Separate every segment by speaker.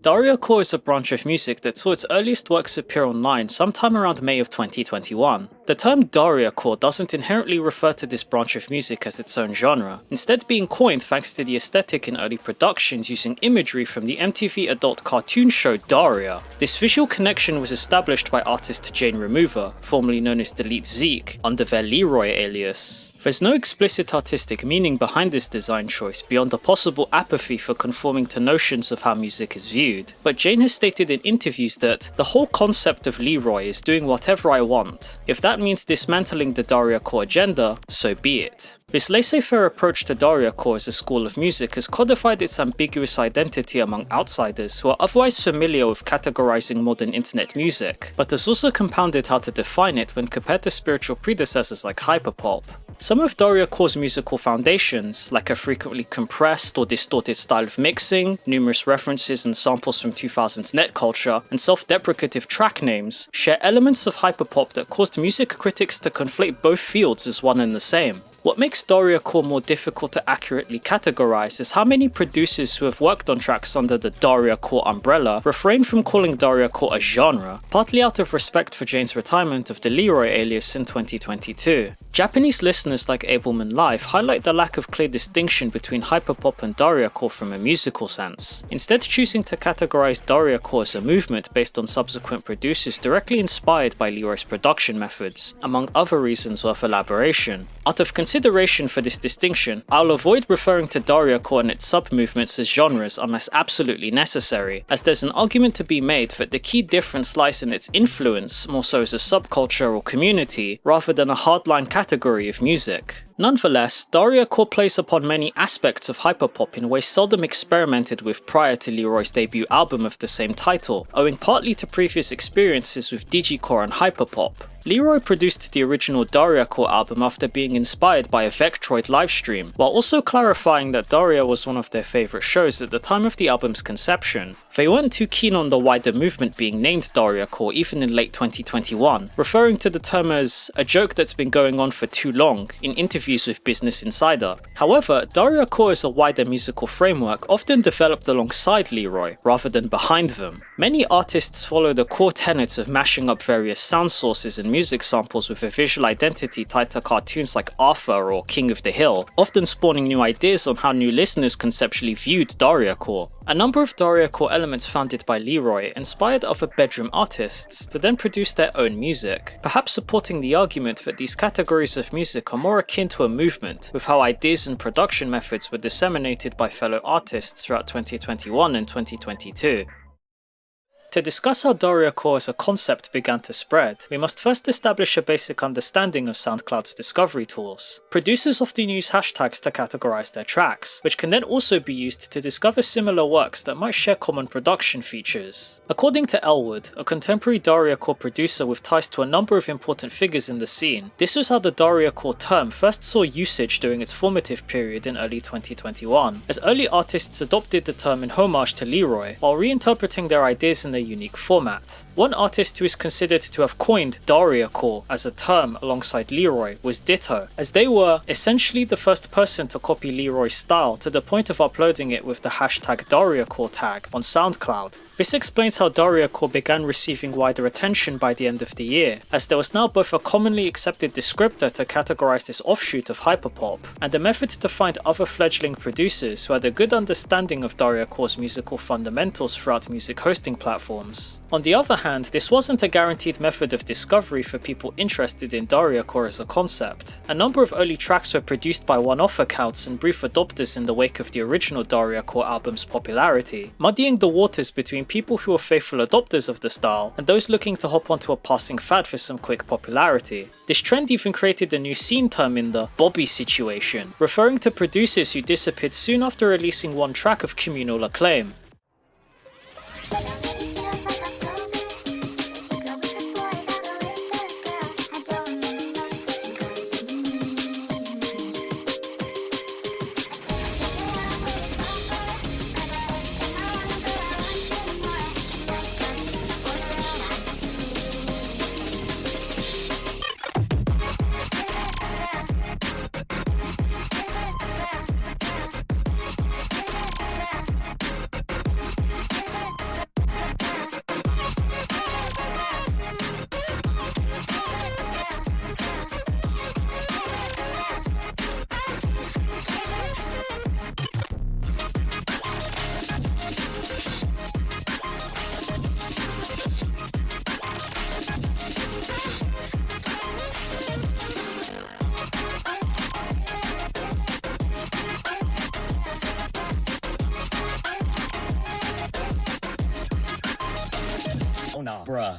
Speaker 1: Dariacore is a branch of music that saw its earliest works appear online sometime around May of 2021. The term Dariacore doesn't inherently refer to this branch of music as its own genre, instead being coined thanks to the aesthetic in early productions using imagery from the MTV adult cartoon show Daria. This visual connection was established by artist Jane Remover, formerly known as Delete Zeke, under their Leroy alias. There's no explicit artistic meaning behind this design choice beyond a possible apathy for conforming to notions of how music is viewed, but Jane has stated in interviews that the whole concept of Leroy is doing whatever I want. If that means dismantling the Dariacore agenda, so be it. This laissez-faire approach to Dariacore as a school of music has codified its ambiguous identity among outsiders who are otherwise familiar with categorizing modern internet music, but has also compounded how to define it when compared to spiritual predecessors like hyperpop. Some of Dariacore's musical foundations, like a frequently compressed or distorted style of mixing, numerous references and samples from 2000s net culture, and self-deprecative track names, share elements of hyperpop that caused music critics to conflate both fields as one and the same. What makes Dariacore more difficult to accurately categorize is how many producers who have worked on tracks under the Dariacore umbrella refrain from calling Dariacore a genre, partly out of respect for Jane's retirement of the Leroy alias in 2022. Japanese listeners like Ableman Live highlight the lack of clear distinction between hyperpop and Dariacore from a musical sense, instead choosing to categorize Dariacore as a movement based on subsequent producers directly inspired by Leroy's production methods, among other reasons worth elaboration. Out of consideration for this distinction, I'll avoid referring to Dariacore and its sub-movements as genres unless absolutely necessary, as there's an argument to be made that the key difference lies in its influence more so as a subculture or community, rather than a hardline category of music. Nonetheless, Dariacore plays upon many aspects of hyperpop in ways seldom experimented with prior to Leroy's debut album of the same title, owing partly to previous experiences with digicore and hyperpop. Leroy produced the original Dariacore album after being inspired by a Vectroid livestream, while also clarifying that Daria was one of their favourite shows at the time of the album's conception. They weren't too keen on the wider movement being named Dariacore even in late 2021, referring to the term as a joke that's been going on for too long in interviews with Business Insider. However, Dariacore is a wider musical framework often developed alongside Leroy, rather than behind them. Many artists follow the core tenets of mashing up various sound sources and music samples with a visual identity tied to cartoons like Arthur or King of the Hill, often spawning new ideas on how new listeners conceptually viewed Dariacore. A number of Dariacore elements founded by Leroy inspired other bedroom artists to then produce their own music, perhaps supporting the argument that these categories of music are more akin to a movement, with how ideas and production methods were disseminated by fellow artists throughout 2021 and 2022. To discuss how Dariacore as a concept began to spread, we must first establish a basic understanding of SoundCloud's discovery tools. Producers often use hashtags to categorize their tracks, which can then also be used to discover similar works that might share common production features. According to Elwood, a contemporary Dariacore producer with ties to a number of important figures in the scene, this was how the Dariacore term first saw usage during its formative period in early 2021, as early artists adopted the term in homage to Leroy, while reinterpreting their ideas in their unique format. One artist who is considered to have coined Dariacore as a term alongside Leroy was Ditto, as they were essentially the first person to copy Leroy's style to the point of uploading it with the hashtag Dariacore tag on SoundCloud. This explains how Dariacore began receiving wider attention by the end of the year, as there was now both a commonly accepted descriptor to categorize this offshoot of hyperpop, and a method to find other fledgling producers who had a good understanding of Dariacore's musical fundamentals throughout music hosting platforms. On the other hand, this wasn't a guaranteed method of discovery for people interested in Dariacore as a concept. A number of early tracks were produced by one-off accounts and brief adopters in the wake of the original Dariacore album's popularity, muddying the waters between people who are faithful adopters of the style and those looking to hop onto a passing fad for some quick popularity. This trend even created a new scene term in the Bobby situation, referring to producers who disappeared soon after releasing one track of communal acclaim.
Speaker 2: nah, bruh.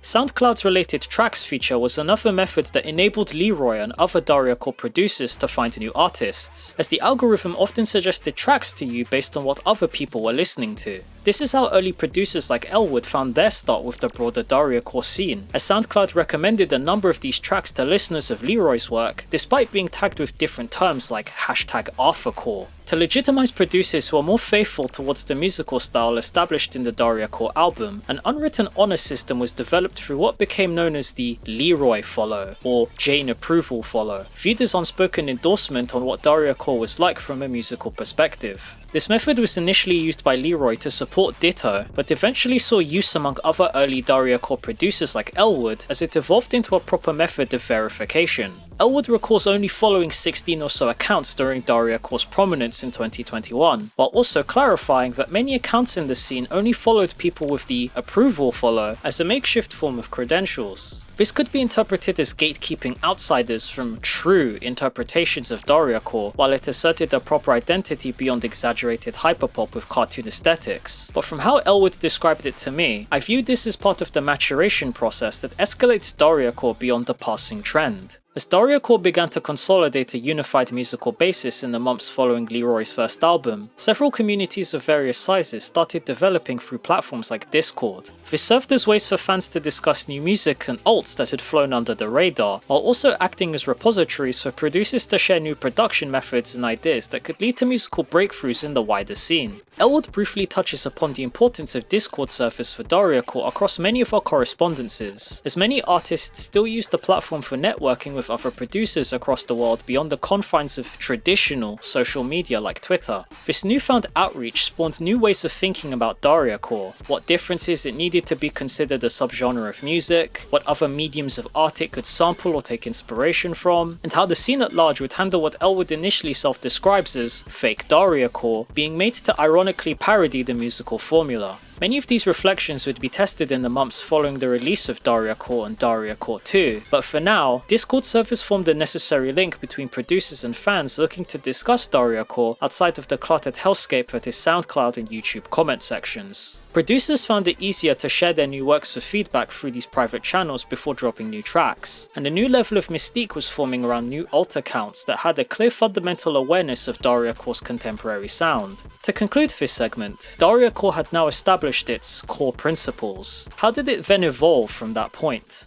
Speaker 1: SoundCloud's related tracks feature was another method that enabled Leroy and other Dariacore producers to find new artists, as the algorithm often suggested tracks to you based on what other people were listening to. This is how early producers like Elwood found their start with the broader Dariacore scene, as SoundCloud recommended a number of these tracks to listeners of Leroy's work, despite being tagged with different terms like #Arthurcore, to legitimize producers who are more faithful towards the musical style established in the Dariacore album. An unwritten honor system was developed through what became known as the Leroy follow, or Jane approval follow, viewed as unspoken endorsement on what Dariacore was like from a musical perspective. This method was initially used by Leroy to support Ditto, but eventually saw use among other early Dariacore producers like Elwood as it evolved into a proper method of verification. Elwood recalls only following 16 or so accounts during Dariacore's prominence in 2021, while also clarifying that many accounts in the scene only followed people with the approval follow as a makeshift form of credentials. This could be interpreted as gatekeeping outsiders from true interpretations of Dariacore, while it asserted a proper identity beyond exaggerated hyperpop with cartoon aesthetics. But from how Elwood described it to me, I view this as part of the maturation process that escalates Dariacore beyond a passing trend. As Dariacore began to consolidate a unified musical basis in the months following Leroy's first album, several communities of various sizes started developing through platforms like Discord. This served as ways for fans to discuss new music and alts that had flown under the radar, while also acting as repositories for producers to share new production methods and ideas that could lead to musical breakthroughs in the wider scene. Elwood briefly touches upon the importance of Discord servers for Dariacore across many of our correspondences, as many artists still use the platform for networking with other producers across the world beyond the confines of traditional social media like Twitter. This newfound outreach spawned new ways of thinking about Dariacore, what differences it needed to be considered a subgenre of music, what other mediums of art it could sample or take inspiration from, and how the scene at large would handle what Elwood initially self-describes as fake Dariacore being made to ironically parody the musical formula. Many of these reflections would be tested in the months following the release of Dariacore and Dariacore 2, but for now, Discord servers formed a necessary link between producers and fans looking to discuss Dariacore outside of the cluttered hellscape that is SoundCloud and YouTube comment sections. Producers found it easier to share their new works for feedback through these private channels before dropping new tracks, and a new level of mystique was forming around new alt accounts that had a clear fundamental awareness of Dariacore's contemporary sound. To conclude this segment, Dariacore had now established its core principles. How did it then evolve from that point?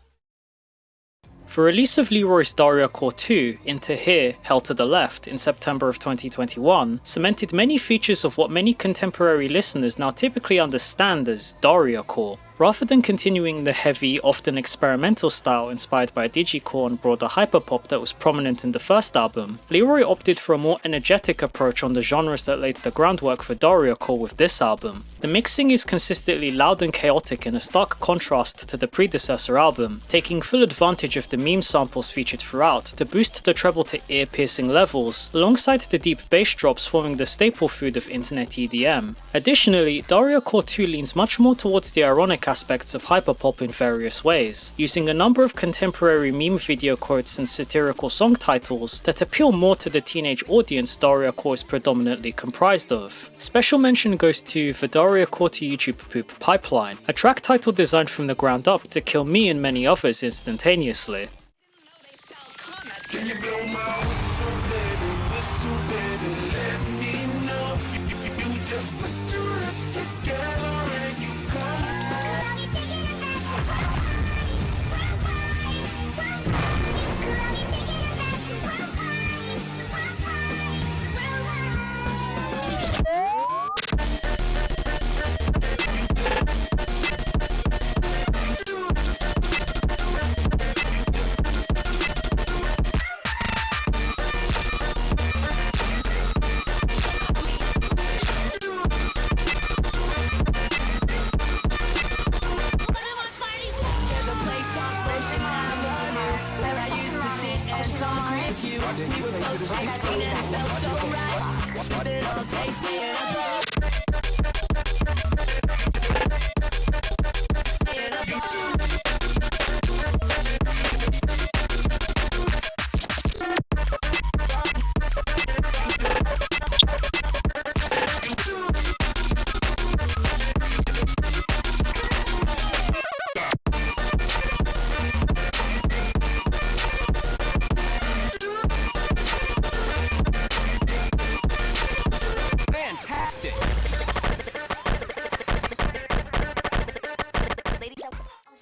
Speaker 1: The release of Leroy's Dariacore 2, Into Here, Hell to the Left, in September of 2021, cemented many features of what many contemporary listeners now typically understand as Dariacore. Rather than continuing the heavy, often experimental style inspired by digicore and broader hyperpop that was prominent in the first album, Leroy opted for a more energetic approach on the genres that laid the groundwork for Dariacore with this album. The mixing is consistently loud and chaotic in a stark contrast to the predecessor album, taking full advantage of the meme samples featured throughout to boost the treble to ear-piercing levels, alongside the deep bass drops forming the staple food of internet EDM. Additionally, Dariacore 2 leans much more towards the ironic aspects of hyperpop in various ways, using a number of contemporary meme video quotes and satirical song titles that appeal more to the teenage audience Dariacore is predominantly comprised of. Special mention goes to the Dariacore to YouTube Poop Pipeline, a track title designed from the ground up to kill me and many others instantaneously.
Speaker 3: Can you blow my whistle, baby, let me know. You just put your lips together and you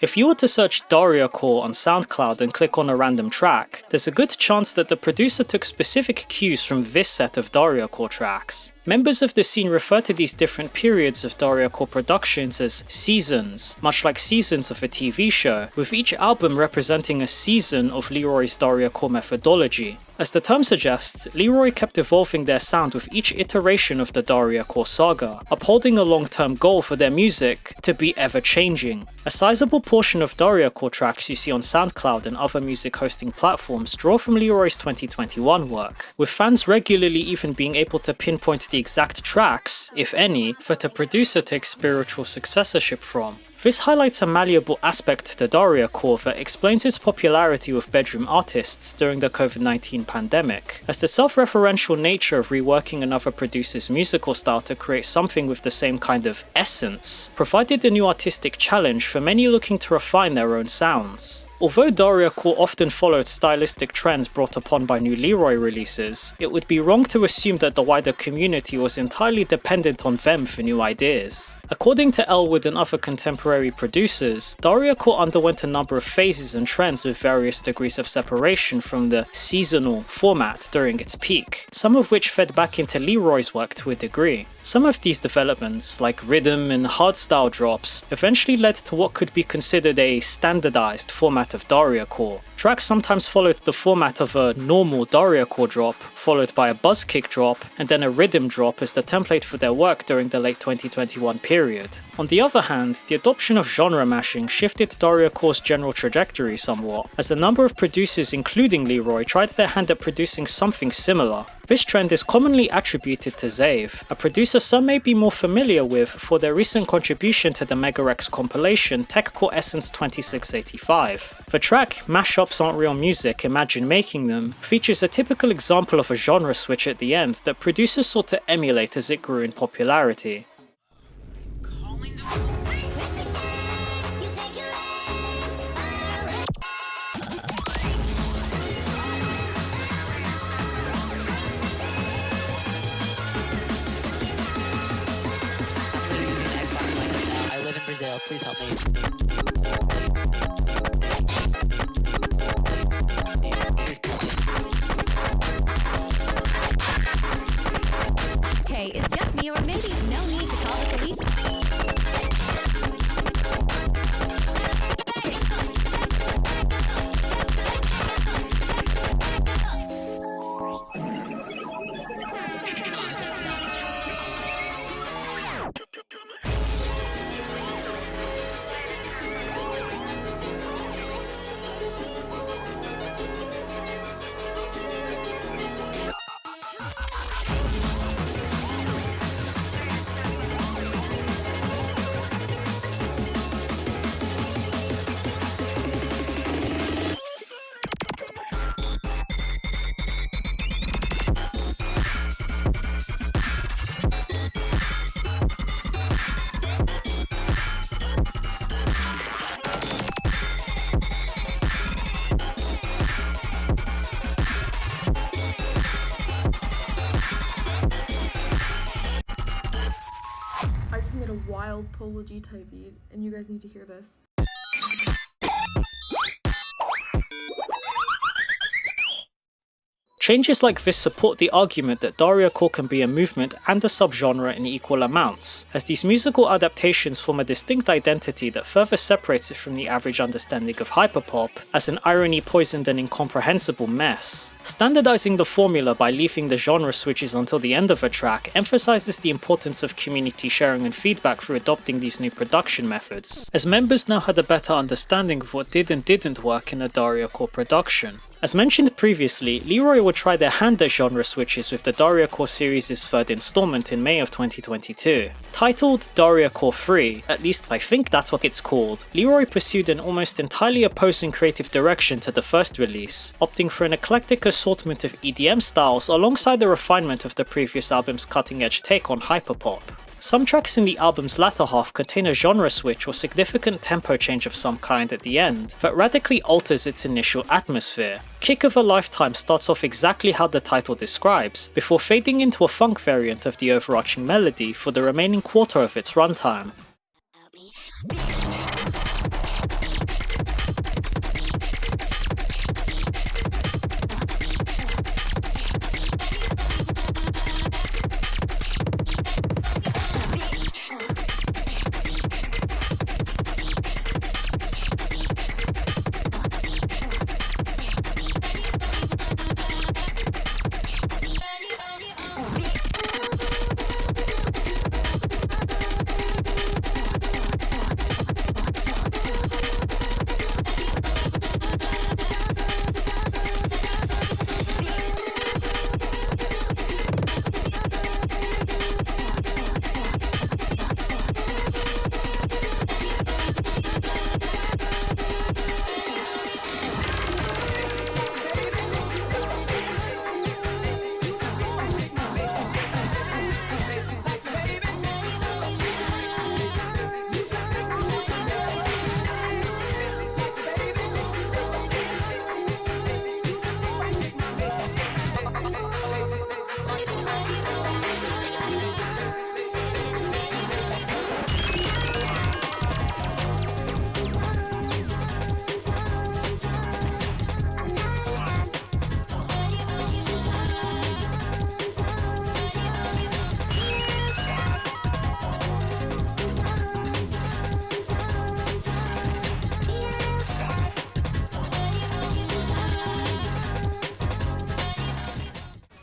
Speaker 1: If you were to search Dariacore on SoundCloud and click on a random track, there's a good chance that the producer took specific cues from this set of Dariacore tracks. Members of the scene refer to these different periods of Dariacore productions as seasons, much like seasons of a TV show, with each album representing a season of Leroy's Dariacore methodology. As the term suggests, Leroy kept evolving their sound with each iteration of the Dariacore saga, upholding a long-term goal for their music to be ever-changing. A sizable portion of Dariacore tracks you see on SoundCloud and other music hosting platforms draw from Leroy's 2021 work, with fans regularly even being able to pinpoint the exact tracks, if any, that a producer takes spiritual successorship from. This highlights a malleable aspect to Dariacore that explains its popularity with bedroom artists during the COVID-19 pandemic, as the self-referential nature of reworking another producer's musical style to create something with the same kind of essence provided a new artistic challenge for many looking to refine their own sounds. Although Dariacore often followed stylistic trends brought upon by new Leroy releases, it would be wrong to assume that the wider community was entirely dependent on them for new ideas. According to Elwood and other contemporary producers, Dariacore underwent a number of phases and trends with various degrees of separation from the seasonal format during its peak, some of which fed back into Leroy's work to a degree. Some of these developments, like rhythm and hardstyle drops, eventually led to what could be considered a standardized format of Dariacore. Tracks sometimes followed the format of a normal Dariacore drop, followed by a buzz kick drop, and then a rhythm drop as the template for their work during the late 2021 period. On the other hand, the adoption of genre mashing shifted Dariacore's general trajectory somewhat, as a number of producers including Leroy tried their hand at producing something similar. This trend is commonly attributed to Zave, a producer some may be more familiar with for their recent contribution to the Megarex compilation Techcore Essence 2685. The track Mashups Aren't Real Music, Imagine Making Them features a typical example of a genre switch at the end that producers sought to emulate as it grew in popularity.
Speaker 2: Brazil, please help me.
Speaker 4: Okay, it's just me, or maybe no need to call the police.
Speaker 5: I just made a wild Polo G type beat, and you guys need to hear this.
Speaker 1: Changes like this support the argument that Dariacore can be a movement and a subgenre in equal amounts, as these musical adaptations form a distinct identity that further separates it from the average understanding of hyperpop as an irony-poisoned and incomprehensible mess. Standardizing the formula by leaving the genre switches until the end of a track emphasizes the importance of community sharing and feedback through adopting these new production methods, as members now had a better understanding of what did and didn't work in a Dariacore production. As mentioned previously, Leroy would try their hand at genre switches with the Dariacore series' third installment in May of 2022. Titled Dariacore 3, at least I think that's what it's called, Leroy pursued an almost entirely opposing creative direction to the first release, opting for an eclectic assortment of EDM styles alongside the refinement of the previous album's cutting-edge take on hyperpop. Some tracks in the album's latter half contain a genre switch or significant tempo change of some kind at the end that radically alters its initial atmosphere. Kick of a Lifetime starts off exactly how the title describes, before fading into a funk variant of the overarching melody for the remaining quarter of its runtime.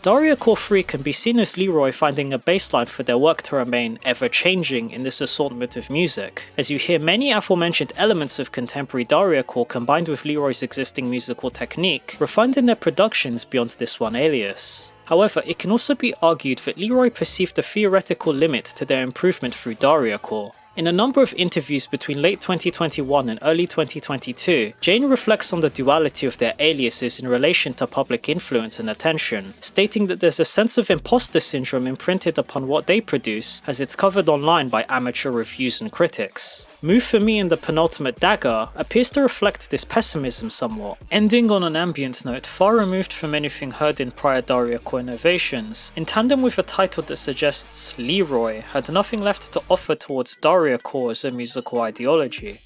Speaker 1: Dariacore 3 can be seen as Leroy finding a baseline for their work to remain ever-changing in this assortment of music, as you hear many aforementioned elements of contemporary Dariacore combined with Leroy's existing musical technique, refined in their productions beyond this one alias. However, it can also be argued that Leroy perceived a theoretical limit to their improvement through Dariacore. In a number of interviews between late 2021 and early 2022, Jane reflects on the duality of their aliases in relation to public influence and attention, stating that there's a sense of imposter syndrome imprinted upon what they produce as it's covered online by amateur reviews and critics. Move For Me in the penultimate dagger appears to reflect this pessimism somewhat, ending on an ambient note far removed from anything heard in prior Dariacore innovations, in tandem with a title that suggests Leroy had nothing left to offer towards Dariacore as a musical ideology.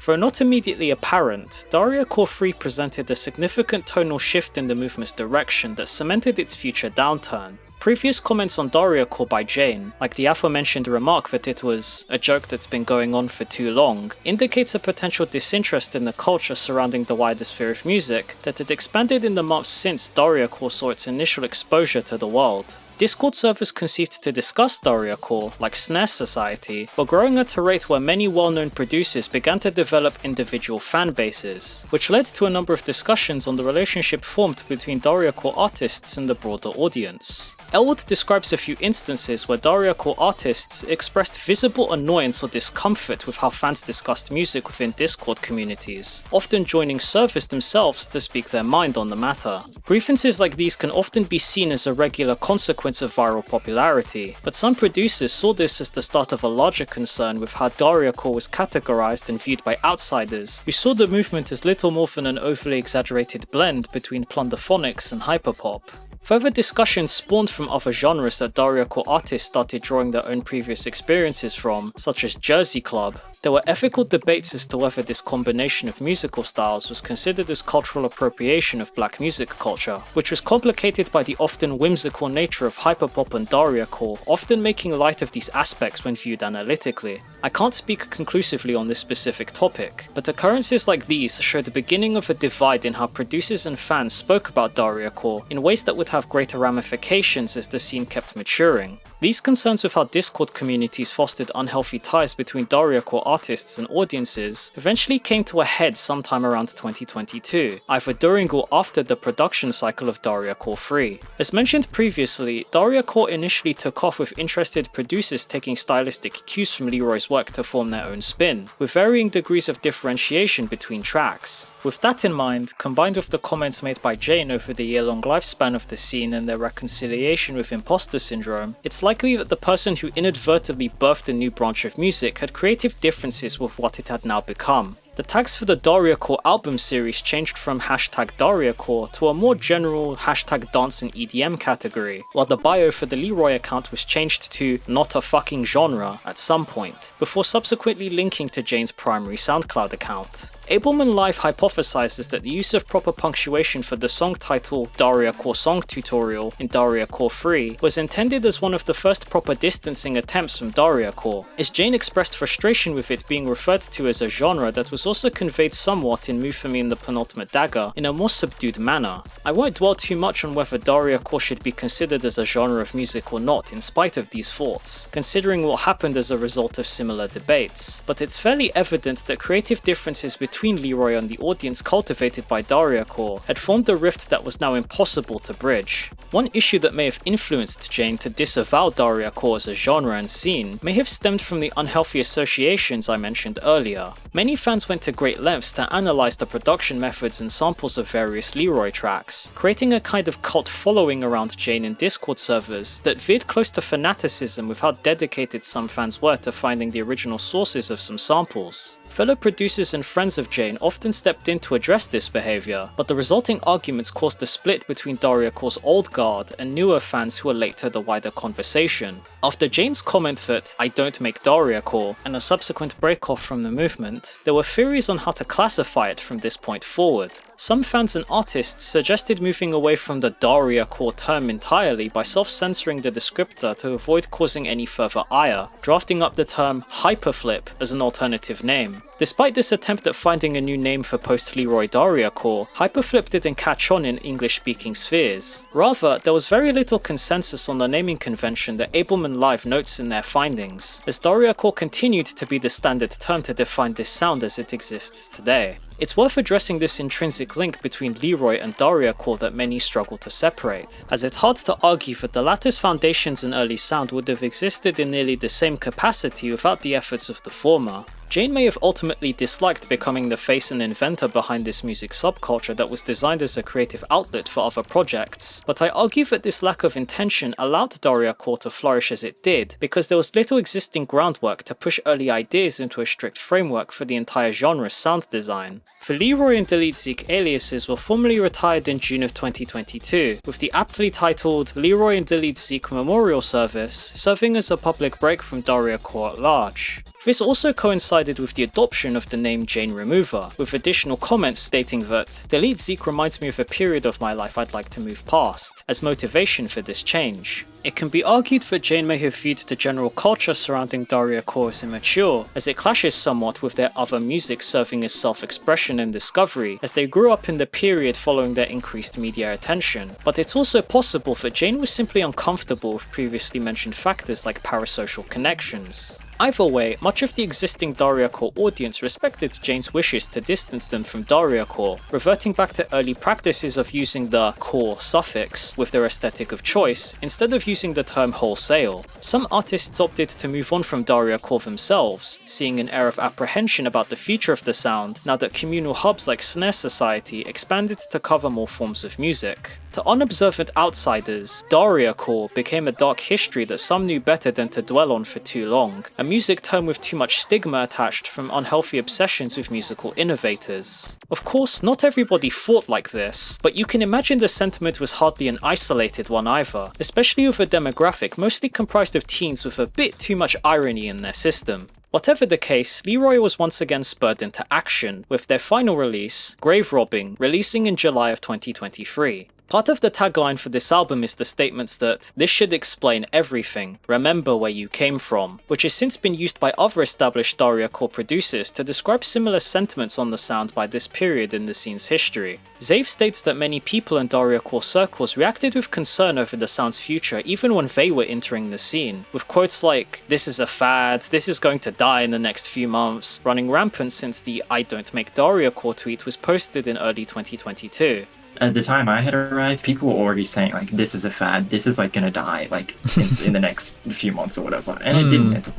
Speaker 1: Though not immediately apparent, Dariacore 3 presented a significant tonal shift in the movement's direction that cemented its future downturn. Previous comments on Dariacore by Jane, like the aforementioned remark that it was a joke that's been going on for too long, indicates a potential disinterest in the culture surrounding the wider sphere of music that had expanded in the months since Dariacore saw its initial exposure to the world. Discord servers conceived to discuss Dariacore, like Snare Society, were growing at a rate where many well-known producers began to develop individual fan bases, which led to a number of discussions on the relationship formed between Dariacore artists and the broader audience. Elwood describes a few instances where Dariacore artists expressed visible annoyance or discomfort with how fans discussed music within Discord communities, often joining servers themselves to speak their mind on the matter. Grievances like these can often be seen as a regular consequence of viral popularity, but some producers saw this as the start of a larger concern with how Dariacore was categorized and viewed by outsiders, who saw the movement as little more than an overly exaggerated blend between plunderphonics and hyperpop. Further discussions spawned from other genres that Dariacore artists started drawing their own previous experiences from, such as Jersey Club. There were ethical debates as to whether this combination of musical styles was considered as cultural appropriation of black music culture, which was complicated by the often whimsical nature of hyperpop and Dariacore, often making light of these aspects when viewed analytically. I can't speak conclusively on this specific topic, but occurrences like these show the beginning of a divide in how producers and fans spoke about Dariacore in ways that would have greater ramifications as the scene kept maturing. These concerns with how Discord communities fostered unhealthy ties between Dariacore artists and audiences eventually came to a head sometime around 2022, either during or after the production cycle of Dariacore 3. As mentioned previously, Dariacore initially took off with interested producers taking stylistic cues from Leroy's work to form their own spin, with varying degrees of differentiation between tracks. With that in mind, combined with the comments made by Jane over the year-long lifespan of the scene and their reconciliation with imposter syndrome, it's likely that the person who inadvertently birthed a new branch of music had creative differences with what it had now become. The tags for the Dariacore album series changed from #Dariacore to a more general #dance and EDM category, while the bio for the Leroy account was changed to not a fucking genre at some point, before subsequently linking to Jane's primary SoundCloud account. Ableman Live hypothesizes that the use of proper punctuation for the song title Dariacore Song Tutorial in Dariacore 3 was intended as one of the first proper distancing attempts from Dariacore, as Jane expressed frustration with it being referred to as a genre that was also conveyed somewhat in Move For Me and the Penultimate Dagger in a more subdued manner. I won't dwell too much on whether Dariacore should be considered as a genre of music or not in spite of these thoughts, considering what happened as a result of similar debates, but it's fairly evident that creative differences between Leroy and the audience cultivated by Dariacore had formed a rift that was now impossible to bridge. One issue that may have influenced Jane to disavow Dariacore as a genre and scene may have stemmed from the unhealthy associations I mentioned earlier. Many fans went to great lengths to analyze the production methods and samples of various Leroy tracks, creating a kind of cult following around Jane in Discord servers that veered close to fanaticism with how dedicated some fans were to finding the original sources of some samples. Fellow producers and friends of Jane often stepped in to address this behaviour, but the resulting arguments caused a split between Dariacore's old guard and newer fans who were late to the wider conversation. After Jane's comment that "I don't make Dariacore" and a subsequent break-off from the movement, there were theories on how to classify it from this point forward. Some fans and artists suggested moving away from the Dariacore term entirely by self-censoring the descriptor to avoid causing any further ire, drafting up the term Hyperflip as an alternative name. Despite this attempt at finding a new name for post-Leroy Dariacore, Hyperflip didn't catch on in English-speaking spheres. Rather, there was very little consensus on the naming convention that Ableman Live notes in their findings, as Dariacore continued to be the standard term to define this sound as it exists today. It's worth addressing this intrinsic link between Leroy and Dariacore that many struggle to separate, as it's hard to argue that the latter's foundations and early sound would have existed in nearly the same capacity without the efforts of the former. Jane may have ultimately disliked becoming the face and inventor behind this music subculture that was designed as a creative outlet for other projects, but I argue that this lack of intention allowed Dariacore to flourish as it did, because there was little existing groundwork to push early ideas into a strict framework for the entire genre's sound design. The Leroy and Delete Zeke aliases were formally retired in June of 2022, with the aptly titled Leroy and Delete Zeke Memorial Service serving as a public break from Dariacore at large. This also coincided with the adoption of the name Jane Remover, with additional comments stating that Delete Zeke reminds me of a period of my life I'd like to move past, as motivation for this change. It can be argued that Jane may have viewed the general culture surrounding Dariacore as immature, as it clashes somewhat with their other music serving as self-expression and discovery, as they grew up in the period following their increased media attention. But it's also possible that Jane was simply uncomfortable with previously mentioned factors like parasocial connections. Either way, much of the existing Dariacore audience respected Jane's wishes to distance them from Dariacore, reverting back to early practices of using the core suffix with their aesthetic of choice, instead of using the term wholesale. Some artists opted to move on from Dariacore themselves, seeing an air of apprehension about the future of the sound now that communal hubs like Snare Society expanded to cover more forms of music. To unobservant outsiders, Dariacore became a dark history that some knew better than to dwell on for too long, a music term with too much stigma attached from unhealthy obsessions with musical innovators. Of course, not everybody thought like this, but you can imagine the sentiment was hardly an isolated one either, especially with a demographic mostly comprised of teens with a bit too much irony in their system. Whatever the case, Leroy was once again spurred into action, with their final release, Grave Robbing, releasing in July of 2023. Part of the tagline for this album is the statements that this should explain everything, remember where you came from, which has since been used by other established Dariacore producers to describe similar sentiments on the sound by this period in the scene's history. Zave states that many people in Dariacore circles reacted with concern over the sound's future even when they were entering the scene, with quotes like, "This is a fad, this is going to die in the next few months," running rampant since the "I don't make Dariacore" tweet was posted in early 2022.
Speaker 6: At the time I had arrived, people were already saying like, this is a fad, this is like gonna die like in the next few months or whatever, and it didn't. It's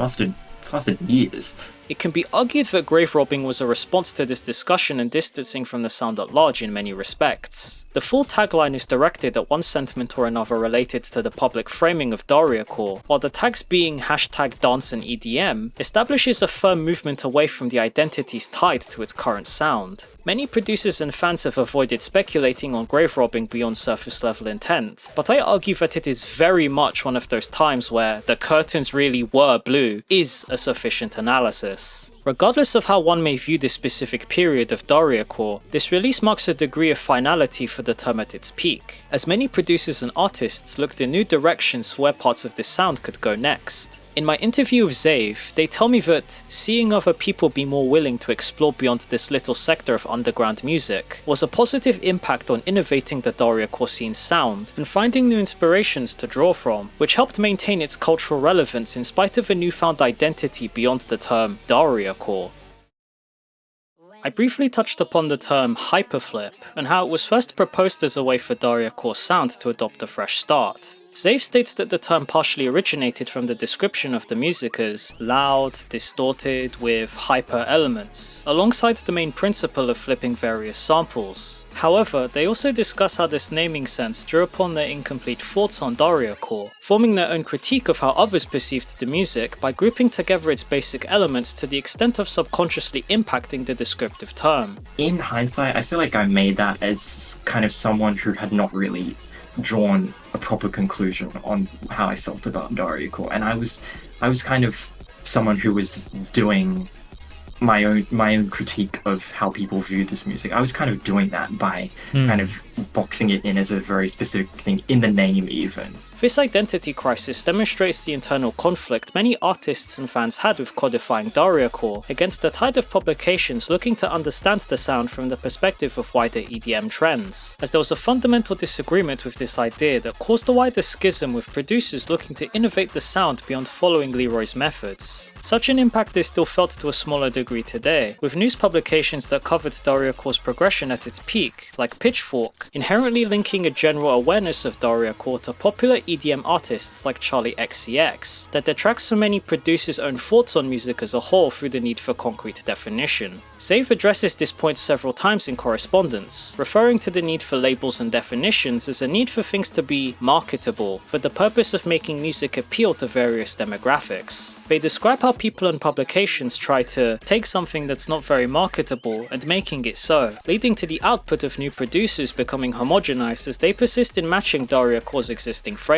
Speaker 6: lasted years.
Speaker 1: It can be argued that grave robbing was a response to this discussion and distancing from the sound at large in many respects. The full tagline is directed at one sentiment or another related to the public framing of Dariacore, while the tags being #dance and EDM establishes a firm movement away from the identities tied to its current sound. Many producers and fans have avoided speculating on grave robbing beyond surface level intent, but I argue that it is very much one of those times where the curtains really were blue is a sufficient analysis. Regardless of how one may view this specific period of Dariacore, this release marks a degree of finality for the term at its peak, as many producers and artists looked in new directions for where parts of this sound could go next. In my interview with Zave, they tell me that seeing other people be more willing to explore beyond this little sector of underground music was a positive impact on innovating the Dariacore scene's sound and finding new inspirations to draw from, which helped maintain its cultural relevance in spite of a newfound identity beyond the term Dariacore. I briefly touched upon the term hyperflip and how it was first proposed as a way for Dariacore sound to adopt a fresh start. Zave states that the term partially originated from the description of the music as loud, distorted, with hyper elements, alongside the main principle of flipping various samples. However, they also discuss how this naming sense drew upon their incomplete thoughts on Dariacore, forming their own critique of how others perceived the music by grouping together its basic elements to the extent of subconsciously impacting the descriptive term.
Speaker 6: In hindsight, I feel like I made that as kind of someone who had not really drawn a proper conclusion on how I felt about Dariacore, and I was kind of someone who was doing my own critique of how people view this music. I was kind of doing that by kind of boxing it in as a very specific thing in the name even.
Speaker 1: This identity crisis demonstrates the internal conflict many artists and fans had with codifying Dariacore against the tide of publications looking to understand the sound from the perspective of wider EDM trends, as there was a fundamental disagreement with this idea that caused a wider schism with producers looking to innovate the sound beyond following Leroy's methods. Such an impact is still felt to a smaller degree today, with news publications that covered Dariacore's progression at its peak, like Pitchfork, inherently linking a general awareness of Dariacore to popular EDM artists like Charlie XCX, that detracts from many producers' own thoughts on music as a whole through the need for concrete definition. Zave addresses this point several times in correspondence, referring to the need for labels and definitions as a need for things to be marketable for the purpose of making music appeal to various demographics. They describe how people and publications try to take something that's not very marketable and making it so, leading to the output of new producers becoming homogenized as they persist in matching Dariacore's existing framework.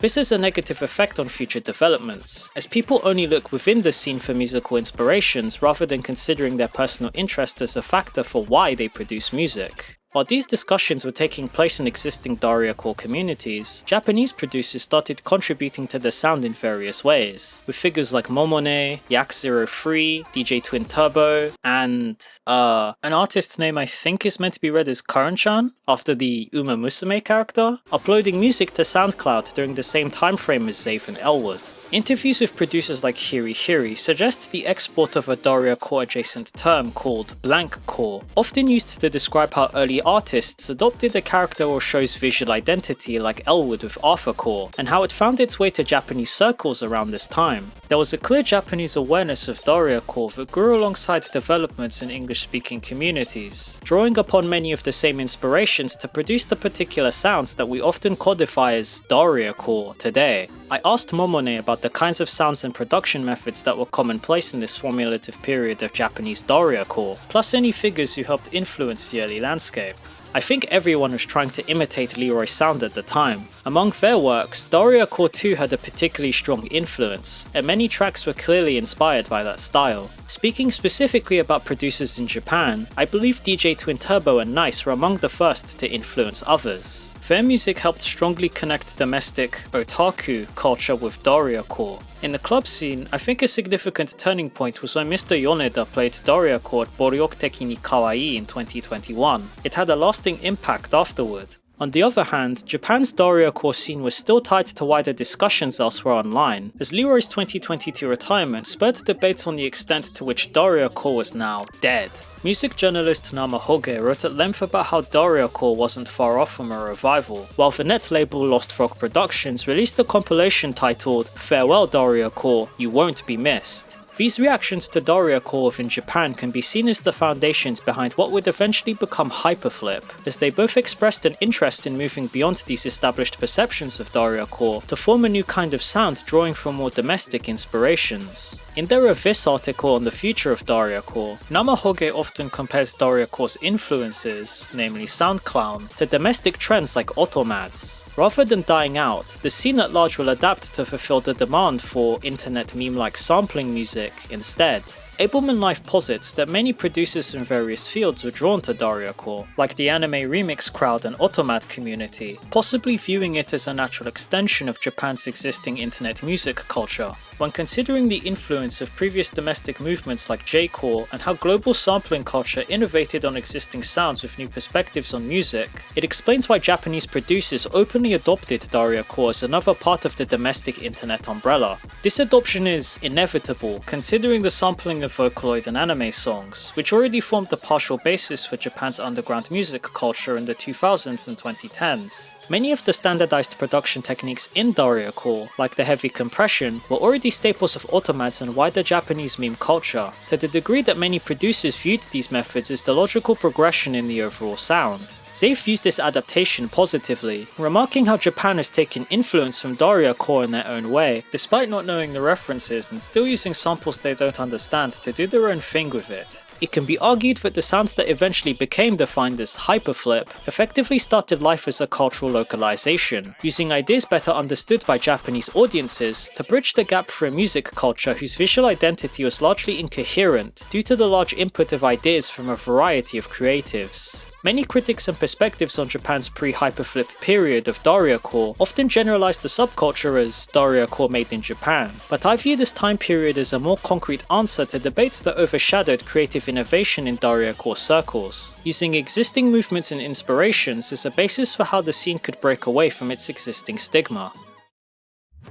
Speaker 1: This has a negative effect on future developments, as people only look within the scene for musical inspirations rather than considering their personal interest as a factor for why they produce music. While these discussions were taking place in existing Dariacore communities, Japanese producers started contributing to the sound in various ways, with figures like Momone, Yak03, DJ Twin Turbo, and an artist's name I think is meant to be read as Karan-chan, after the Uma Musume character, uploading music to SoundCloud during the same time frame as Zave and Elwood. Interviews with producers like Hiri Hiri suggest the export of a Dariacore adjacent term called blankcore, often used to describe how early artists adopted a character or show's visual identity like Elwood with Arthurcore, and how it found its way to Japanese circles around this time. There was a clear Japanese awareness of Dariacore that grew alongside developments in English-speaking communities, drawing upon many of the same inspirations to produce the particular sounds that we often codify as Dariacore today. I asked Momone about the kinds of sounds and production methods that were commonplace in this formulative period of Japanese Dariacore, plus any figures who helped influence the early landscape. I think everyone was trying to imitate Leroy's sound at the time, Among their works, Dariacore 2 had a particularly strong influence, and many tracks were clearly inspired by that style. Speaking specifically about producers in Japan, I believe DJ Twin Turbo and Nice were among the first to influence others. Their music helped strongly connect domestic otaku culture with Dariacore. In the club scene, I think a significant turning point was when Mr. Yoneda played Dariacore Boryokuteki ni Kawaii in 2021. It had a lasting impact afterward. On the other hand, Japan's Dariacore scene was still tied to wider discussions elsewhere online, as Leroy's 2022 retirement spurred debates on the extent to which Dariacore was now dead. Music journalist Nama Hoge wrote at length about how Dariacore wasn't far off from a revival, while the net label Lost Frog Productions released a compilation titled Farewell Dariacore, You Won't Be Missed. These reactions to Dariacore within Japan can be seen as the foundations behind what would eventually become Hyperflip, as they both expressed an interest in moving beyond these established perceptions of Dariacore to form a new kind of sound drawing from more domestic inspirations. In their Avis article on the future of Dariacore, Nama Hoge often compares Dariacore's influences, namely SoundClown, to domestic trends like automads. Rather than dying out, the scene at large will adapt to fulfill the demand for internet meme-like sampling music instead. Ableman Life posits that many producers in various fields were drawn to Dariacore, like the anime remix crowd and automad community, possibly viewing it as a natural extension of Japan's existing internet music culture. When considering the influence of previous domestic movements like J-core and how global sampling culture innovated on existing sounds with new perspectives on music, it explains why Japanese producers openly adopted Dariacore as another part of the domestic internet umbrella. This adoption is inevitable, considering the sampling of Vocaloid and anime songs, which already formed the partial basis for Japan's underground music culture in the 2000s and 2010s. Many of the standardized production techniques in Dariacore, like the heavy compression, were already staples of automads and wider Japanese meme culture, to the degree that many producers viewed these methods as the logical progression in the overall sound. Zave views this adaptation positively, remarking how Japan has taken influence from Dariacore in their own way, despite not knowing the references and still using samples they don't understand to do their own thing with it. It can be argued that the sounds that eventually became defined as Hyperflip effectively started life as a cultural localization, using ideas better understood by Japanese audiences to bridge the gap for a music culture whose visual identity was largely incoherent due to the large input of ideas from a variety of creatives. Many critics and perspectives on Japan's pre-Hyperflip period of Dariacore often generalize the subculture as Dariacore made in Japan, but I view this time period as a more concrete answer to debates that overshadowed creative innovation in Dariacore circles, using existing movements and inspirations as a basis for how the scene could break away from its existing stigma.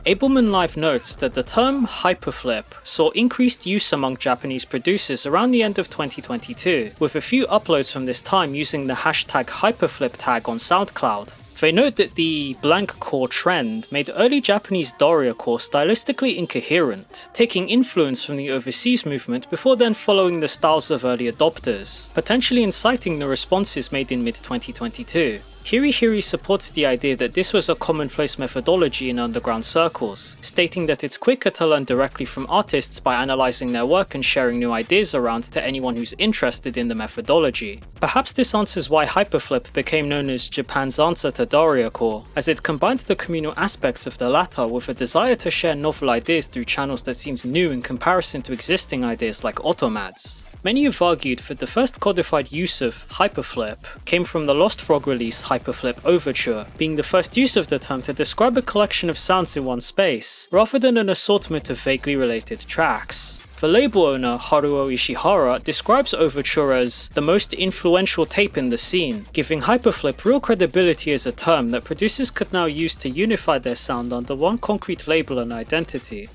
Speaker 1: Ableman Live notes that the term Hyperflip saw increased use among Japanese producers around the end of 2022, with a few uploads from this time using the hashtag Hyperflip tag on SoundCloud. They note that the blank core trend made early Japanese Dariacore stylistically incoherent, taking influence from the overseas movement before then following the styles of early adopters, potentially inciting the responses made in mid-2022. Hiri Hiri supports the idea that this was a commonplace methodology in underground circles, stating that it's quicker to learn directly from artists by analysing their work and sharing new ideas around to anyone who's interested in the methodology. Perhaps this answers why Hyperflip became known as Japan's answer to Dariacore, as it combined the communal aspects of the latter with a desire to share novel ideas through channels that seemed new in comparison to existing ideas like automads. Many have argued that the first codified use of Hyperflip came from the Lost Frog release Hyperflip Overture, being the first use of the term to describe a collection of sounds in one space, rather than an assortment of vaguely related tracks. The label owner Haruo Ishihara describes Overture as the most influential tape in the scene, giving Hyperflip real credibility as a term that producers could now use to unify their sound under one concrete label and identity.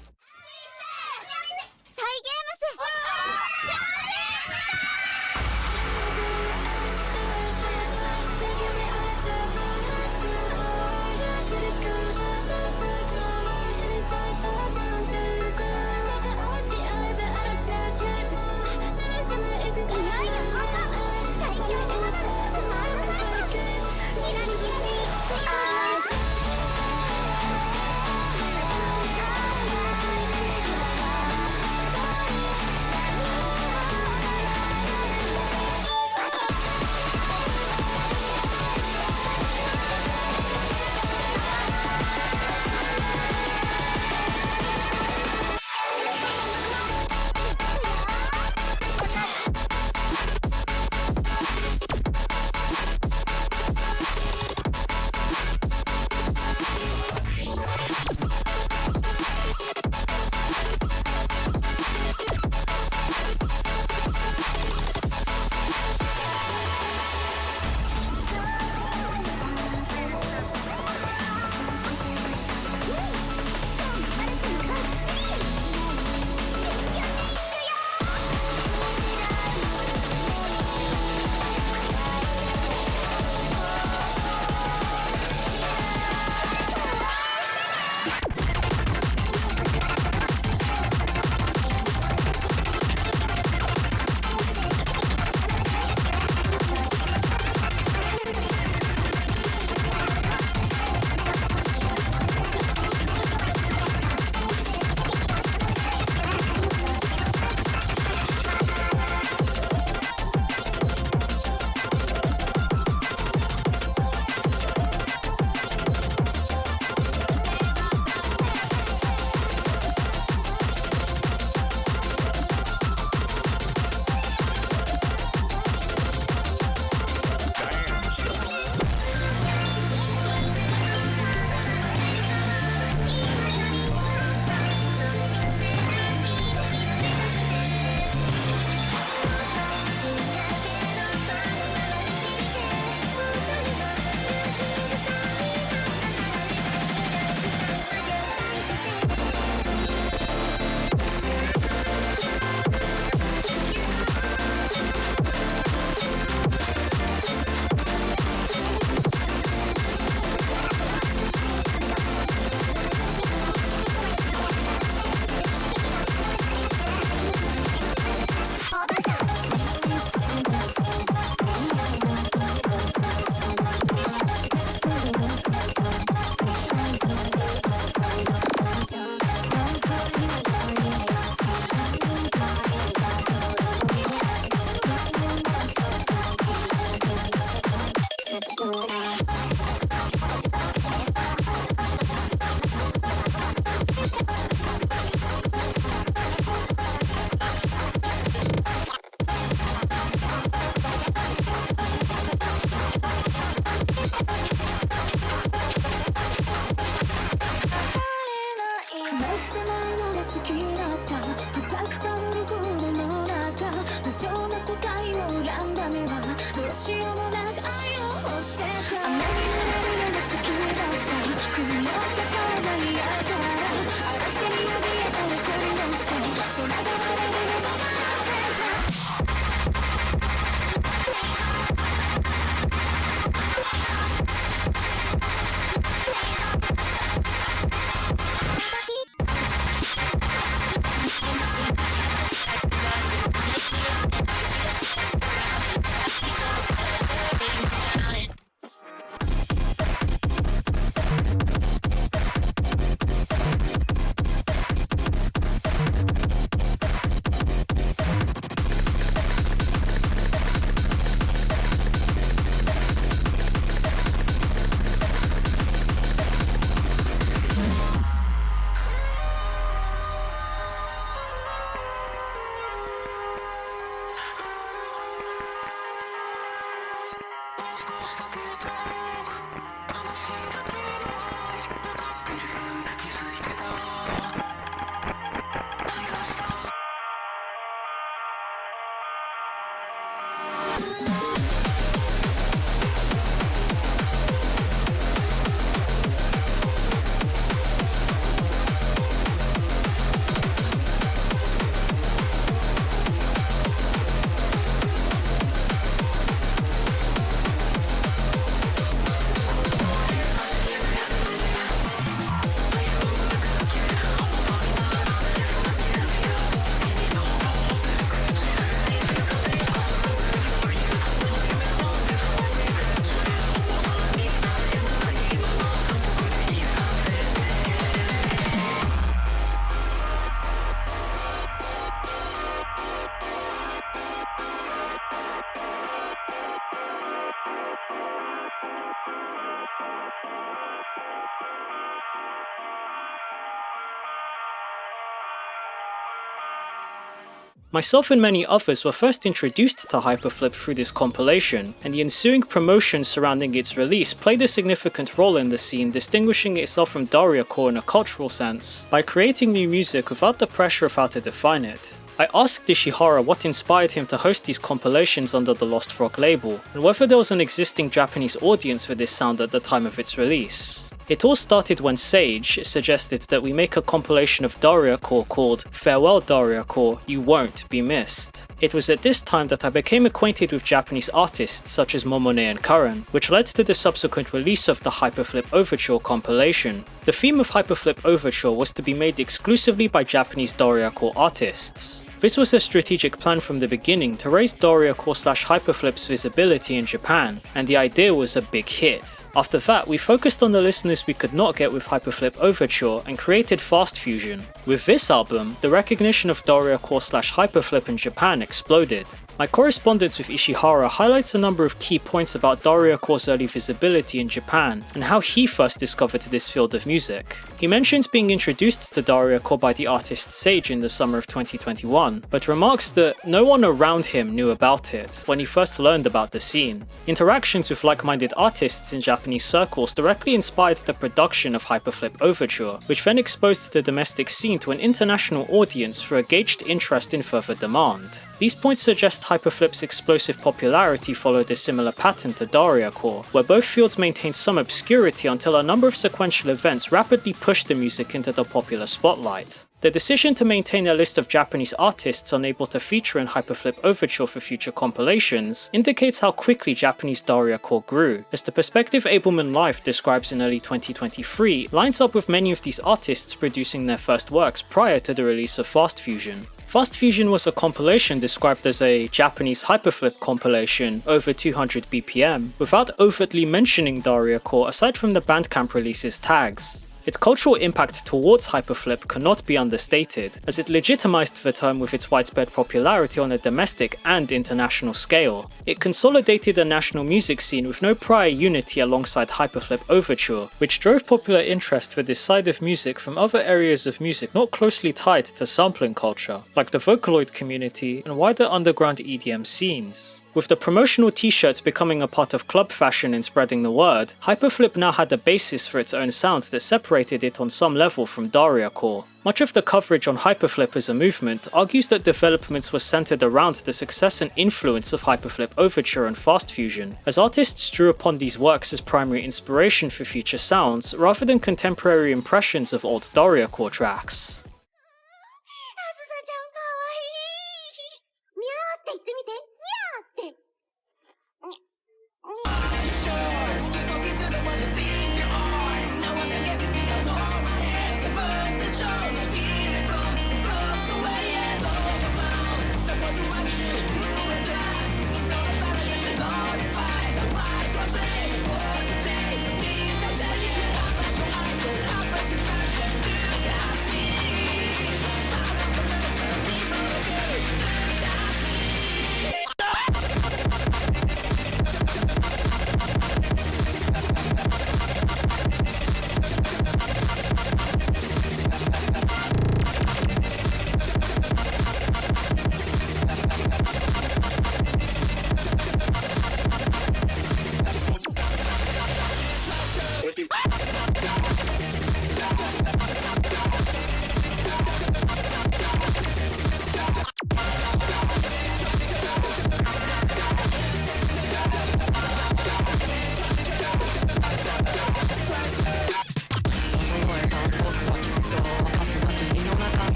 Speaker 1: Myself and many others were first introduced to Hyperflip through this compilation, and the ensuing promotion surrounding its release played a significant role in the scene, distinguishing itself from Dariacore in a cultural sense, by creating new music without the pressure of how to define it. I asked Ishihara what inspired him to host these compilations under the Lost Frog label, and whether there was an existing Japanese audience for this sound at the time of its release. It all started when Sage suggested that we make a compilation of Dariacore called Farewell Dariacore, You Won't Be Missed. It was at this time that I became acquainted with Japanese artists such as Momone and Curran, which led to the subsequent release of the Hyperflip Overture compilation. The theme of Hyperflip Overture was to be made exclusively by Japanese Dariacore artists. This was a strategic plan from the beginning to raise Dariacore/Hyperflip's visibility in Japan, and the idea was a big hit. After that, we focused on the listeners we could not get with Hyperflip Overture and created Fast Fusion. With this album, the recognition of Dariacore/Hyperflip in Japan exploded. My correspondence with Ishihara highlights a number of key points about Dariacore's early visibility in Japan and how he first discovered this field of music. He mentions being introduced to Dariacore by the artist Sage in the summer of 2021, but remarks that no one around him knew about it when he first learned about the scene. Interactions with like-minded artists in Japanese circles directly inspired the production of Hyperflip Overture, which then exposed the domestic scene to an international audience through a gauged interest in further demand. These points suggest Hyperflip's explosive popularity followed a similar pattern to Dariacore, where both fields maintained some obscurity until a number of sequential events rapidly pushed the music into the popular spotlight. The decision to maintain a list of Japanese artists unable to feature in Hyperflip Overture for future compilations indicates how quickly Japanese Dariacore grew, as the perspective Ableman Live describes in early 2023 lines up with many of these artists producing their first works prior to the release of Fast Fusion. Fast Fusion was a compilation described as a Japanese Hyperflip compilation over 200 BPM, without overtly mentioning Dariacore aside from the Bandcamp release's tags. Its cultural impact towards hyperflip cannot be understated, as it legitimized the term with its widespread popularity on a domestic and international scale. It consolidated a national music scene with no prior unity alongside Hyperflip Overture, which drove popular interest for this side of music from other areas of music not closely tied to sampling culture, like the Vocaloid community and wider underground EDM scenes. With the promotional t-shirts becoming a part of club fashion and spreading the word, Hyperflip now had a basis for its own sound that separated it on some level from Dariacore. Much of the coverage on Hyperflip as a movement argues that developments were centered around the success and influence of Hyperflip Overture and Fast Fusion, as artists drew upon these works as primary inspiration for future sounds, rather than contemporary impressions of old Dariacore tracks.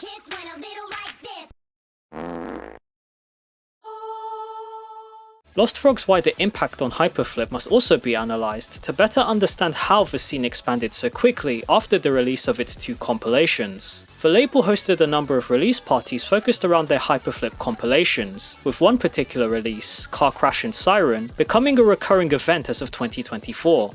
Speaker 7: kiss went a little like this.
Speaker 1: Lost Frog's wider impact on Hyperflip must also be analysed to better understand how the scene expanded so quickly after the release of its 2 compilations. The label hosted a number of release parties focused around their Hyperflip compilations, with one particular release, Car Crash and Siren, becoming a recurring event as of 2024.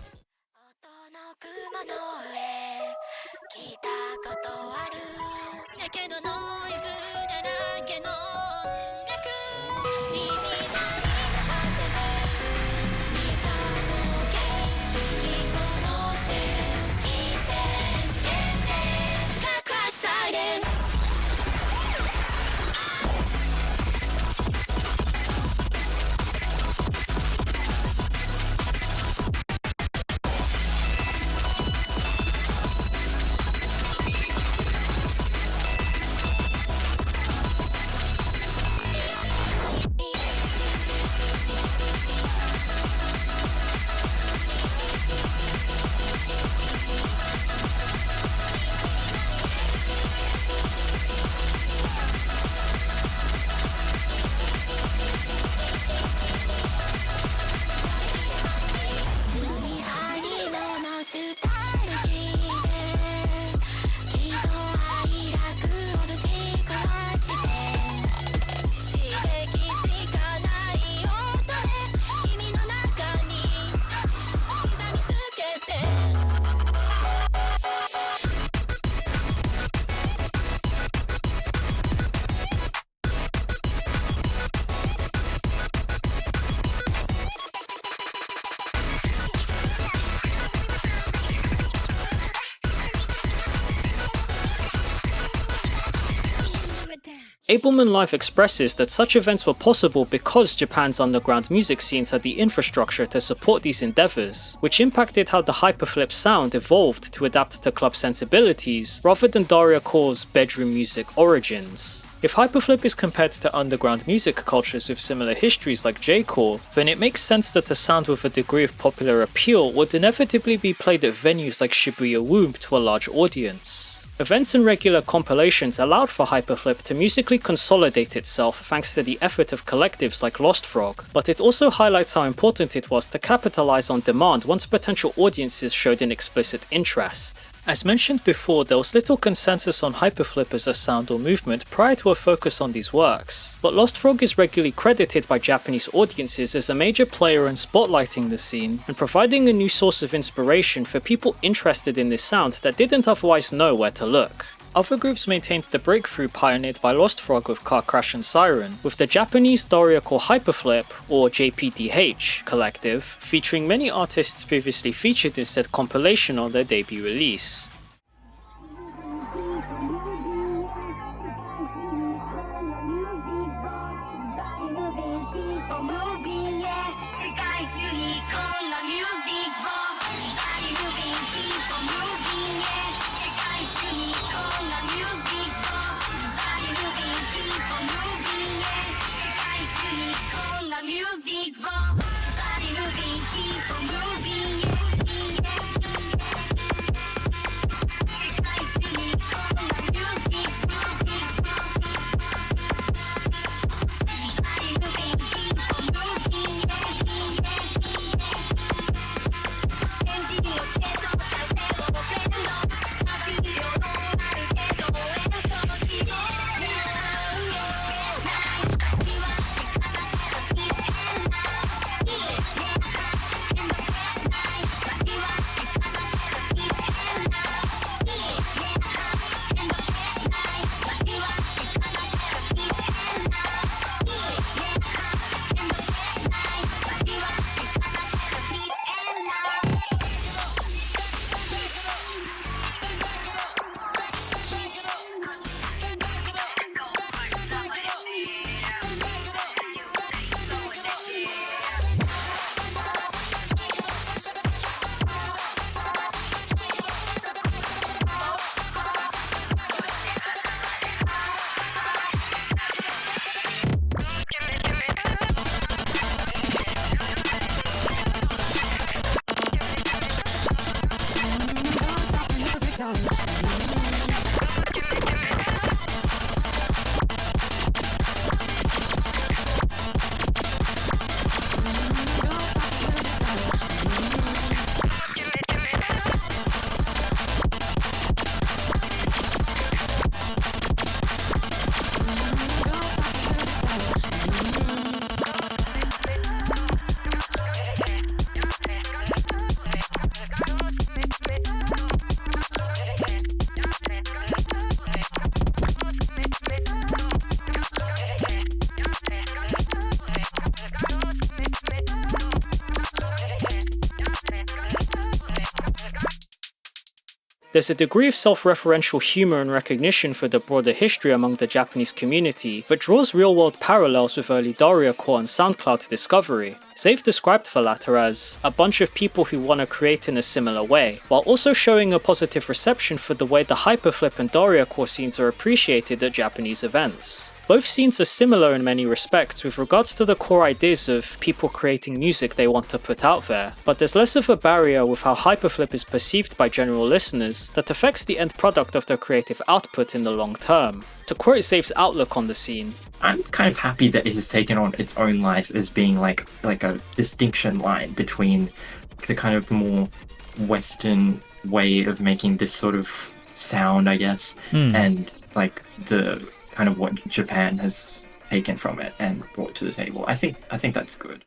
Speaker 1: Ableman Live expresses that such events were possible because Japan's underground music scenes had the infrastructure to support these endeavours, which impacted how the Hyperflip sound evolved to adapt to club sensibilities rather than Dariacore's bedroom music origins. If Hyperflip is compared to underground music cultures with similar histories like J-Core, then it makes sense that a sound with a degree of popular appeal would inevitably be played at venues like Shibuya Womb to a large audience. Events and regular compilations allowed for Hyperflip to musically consolidate itself thanks to the effort of collectives like Lost Frog, but it also highlights how important it was to capitalize on demand once potential audiences showed an explicit interest. As mentioned before, there was little consensus on Hyperflip as a sound or movement prior to a focus on these works, but Lost Frog is regularly credited by Japanese audiences as a major player in spotlighting the scene and providing a new source of inspiration for people interested in this sound that didn't otherwise know where to look. Other groups maintained the breakthrough pioneered by Lost Frog with Car Crash and Siren, with the Japanese Dariacore Hyperflip, or JPDH, collective, featuring many artists previously featured in said compilation on their debut release. There's a degree of self-referential humor and recognition for the broader history among the Japanese community that draws real-world parallels with early Dariacore and SoundCloud discovery. Zave described the latter as a bunch of people who want to create in a similar way, while also showing a positive reception for the way the Hyperflip and Dariacore scenes are appreciated at Japanese events. Both scenes are similar in many respects with regards to the core ideas of people creating music they want to put out there, but there's less of a barrier with how Hyperflip is perceived by general listeners that affects the end product of their creative output in the long term. To quote Zave's outlook on the scene,
Speaker 6: I'm kind of happy that it has taken on its own life as being like a distinction line between the kind of more Western way of making this sort of sound, I guess, and like the kind of what Japan has taken from it and brought to the table. I think that's good.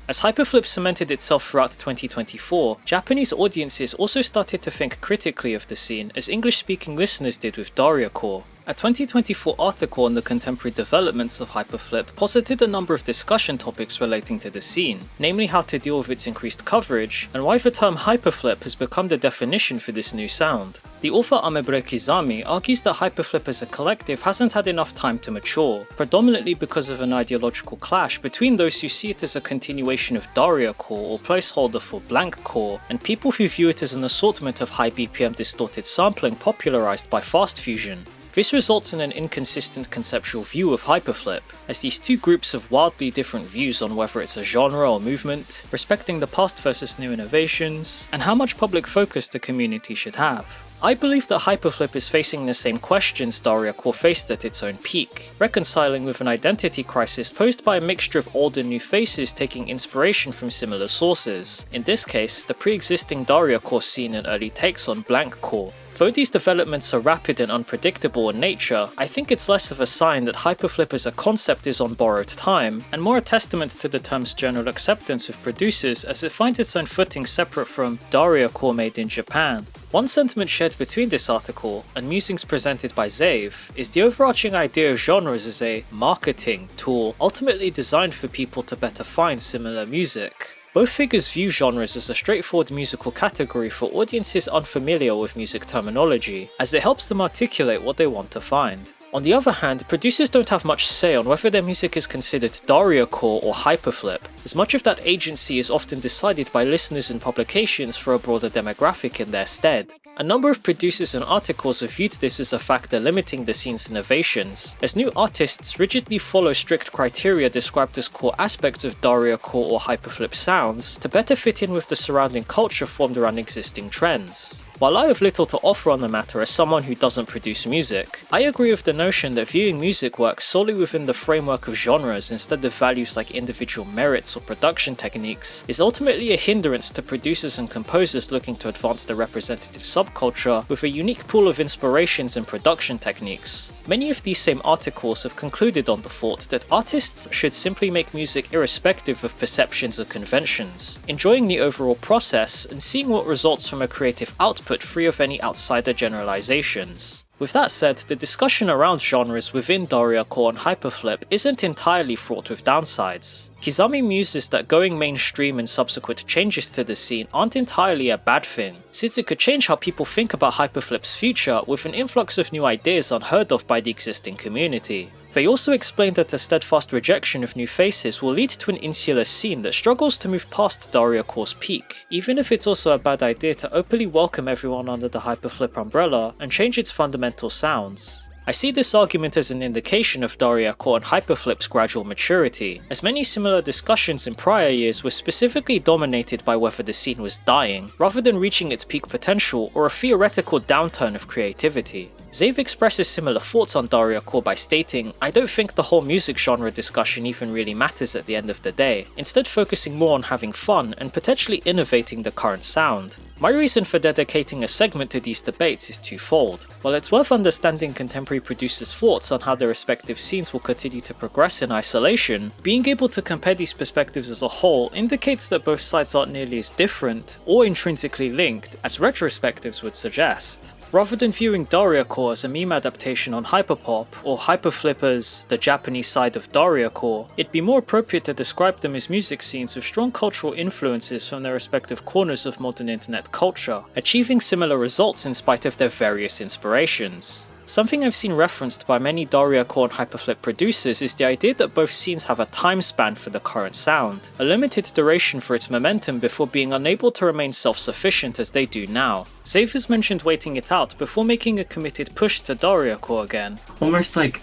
Speaker 1: As Hyperflip cemented itself throughout 2024, Japanese audiences also started to think critically of the scene as English-speaking listeners did with Dariacore. A 2024 article on the contemporary developments of Hyperflip posited a number of discussion topics relating to the scene, namely how to deal with its increased coverage, and why the term Hyperflip has become the definition for this new sound. The author Amebre Kizami argues that Hyperflip as a collective hasn't had enough time to mature, predominantly because of an ideological clash between those who see it as a continuation of Dariacore or placeholder for blankcore, and people who view it as an assortment of high BPM distorted sampling popularized by fast fusion. This results in an inconsistent conceptual view of Hyperflip, as these two groups have wildly different views on whether it's a genre or movement, respecting the past versus new innovations, and how much public focus the community should have. I believe that Hyperflip is facing the same questions Dariacore faced at its own peak, reconciling with an identity crisis posed by a mixture of old and new faces taking inspiration from similar sources, in this case the pre-existing Dariacore scene and early takes on blankcore. Though these developments are rapid and unpredictable in nature, I think it's less of a sign that Hyperflip as a concept is on borrowed time, and more a testament to the term's general acceptance of producers as it finds its own footing separate from Dariacore made in Japan. One sentiment shared between this article and musings presented by Zave is the overarching idea of genres as a marketing tool ultimately designed for people to better find similar music. Both figures view genres as a straightforward musical category for audiences unfamiliar with music terminology, as it helps them articulate what they want to find. On the other hand, producers don't have much say on whether their music is considered Dariacore or Hyperflip, as much of that agency is often decided by listeners and publications for a broader demographic in their stead. A number of producers and articles have viewed this as a factor limiting the scene's innovations, as new artists rigidly follow strict criteria described as core aspects of Dariacore or Hyperflip sounds to better fit in with the surrounding culture formed around existing trends. While I have little to offer on the matter as someone who doesn't produce music, I agree with the notion that viewing music work solely within the framework of genres instead of values like individual merits or production techniques is ultimately a hindrance to producers and composers looking to advance the representative subculture with a unique pool of inspirations and production techniques. Many of these same articles have concluded on the thought that artists should simply make music irrespective of perceptions or conventions, enjoying the overall process and seeing what results from a creative output free of any outsider generalizations. With that said, the discussion around genres within Dariacore and Hyperflip isn't entirely fraught with downsides. Kizami muses that going mainstream and subsequent changes to the scene aren't entirely a bad thing, since it could change how people think about Hyperflip's future with an influx of new ideas unheard of by the existing community. They also explained that a steadfast rejection of new faces will lead to an insular scene that struggles to move past Dariacore's peak, even if it's also a bad idea to openly welcome everyone under the Hyperflip umbrella and change its fundamental sounds. I see this argument as an indication of Dariacore and Hyperflip's gradual maturity, as many similar discussions in prior years were specifically dominated by whether the scene was dying, rather than reaching its peak potential or a theoretical downturn of creativity. Zave expresses similar thoughts on Dariacore by stating, "I don't think the whole music genre discussion even really matters at the end of the day, instead focusing more on having fun and potentially innovating the current sound." My reason for dedicating a segment to these debates is twofold. While it's worth understanding contemporary producers' thoughts on how their respective scenes will continue to progress in isolation, being able to compare these perspectives as a whole indicates that both sides aren't nearly as different or intrinsically linked as retrospectives would suggest. Rather than viewing Dariacore as a meme adaptation on hyperpop, or Hyperflip as the Japanese side of Dariacore, it'd be more appropriate to describe them as music scenes with strong cultural influences from their respective corners of modern internet culture, achieving similar results in spite of their various inspirations. Something I've seen referenced by many Dariacore and Hyperflip producers is the idea that both scenes have a time span for the current sound, a limited duration for its momentum before being unable to remain self-sufficient as they do now. Zave has mentioned waiting it out before making a committed push to Dariacore again.
Speaker 6: Almost like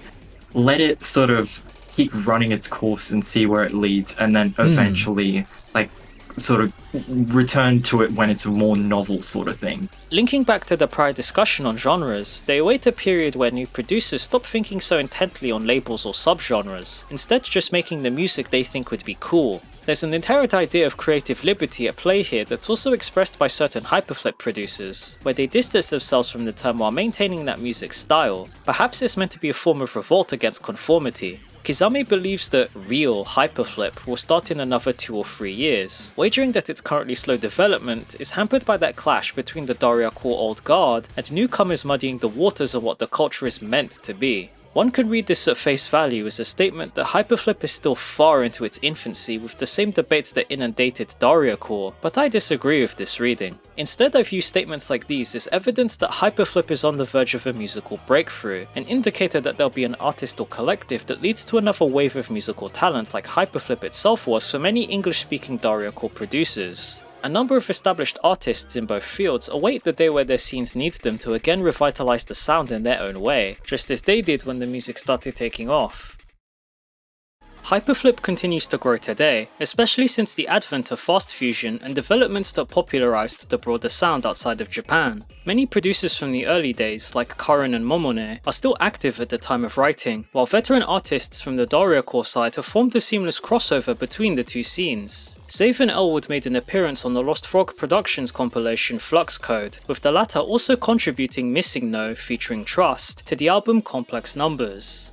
Speaker 6: let it sort of keep running its course and see where it leads, and then eventually like sort of return to it when it's a more novel sort of thing.
Speaker 1: Linking back to the prior discussion on genres, they await a period where new producers stop thinking so intently on labels or subgenres, instead just making the music they think would be cool. There's an inherent idea of creative liberty at play here that's also expressed by certain Hyperflip producers, where they distance themselves from the term while maintaining that music style. Perhaps it's meant to be a form of revolt against conformity. Kizame believes that real Hyperflip will start in another 2 or 3 years, wagering that its currently slow development is hampered by that clash between the Dariacore old guard and newcomers muddying the waters of what the culture is meant to be. One could read this at face value as a statement that Hyperflip is still far into its infancy with the same debates that inundated Dariacore, but I disagree with this reading. Instead, I view statements like these as evidence that Hyperflip is on the verge of a musical breakthrough, an indicator that there'll be an artist or collective that leads to another wave of musical talent like Hyperflip itself was for many English-speaking Dariacore producers. A number of established artists in both fields await the day where their scenes need them to again revitalize the sound in their own way, just as they did when the music started taking off. Hyperflip continues to grow today, especially since the advent of fast fusion and developments that popularized the broader sound outside of Japan. Many producers from the early days, like Karin and Momone, are still active at the time of writing, while veteran artists from the Dariacore side have formed a seamless crossover between the two scenes. Zave and Elwood made an appearance on the Lost Frog Productions compilation Flux Code, with the latter also contributing Missing No featuring Trust to the album Complex Numbers.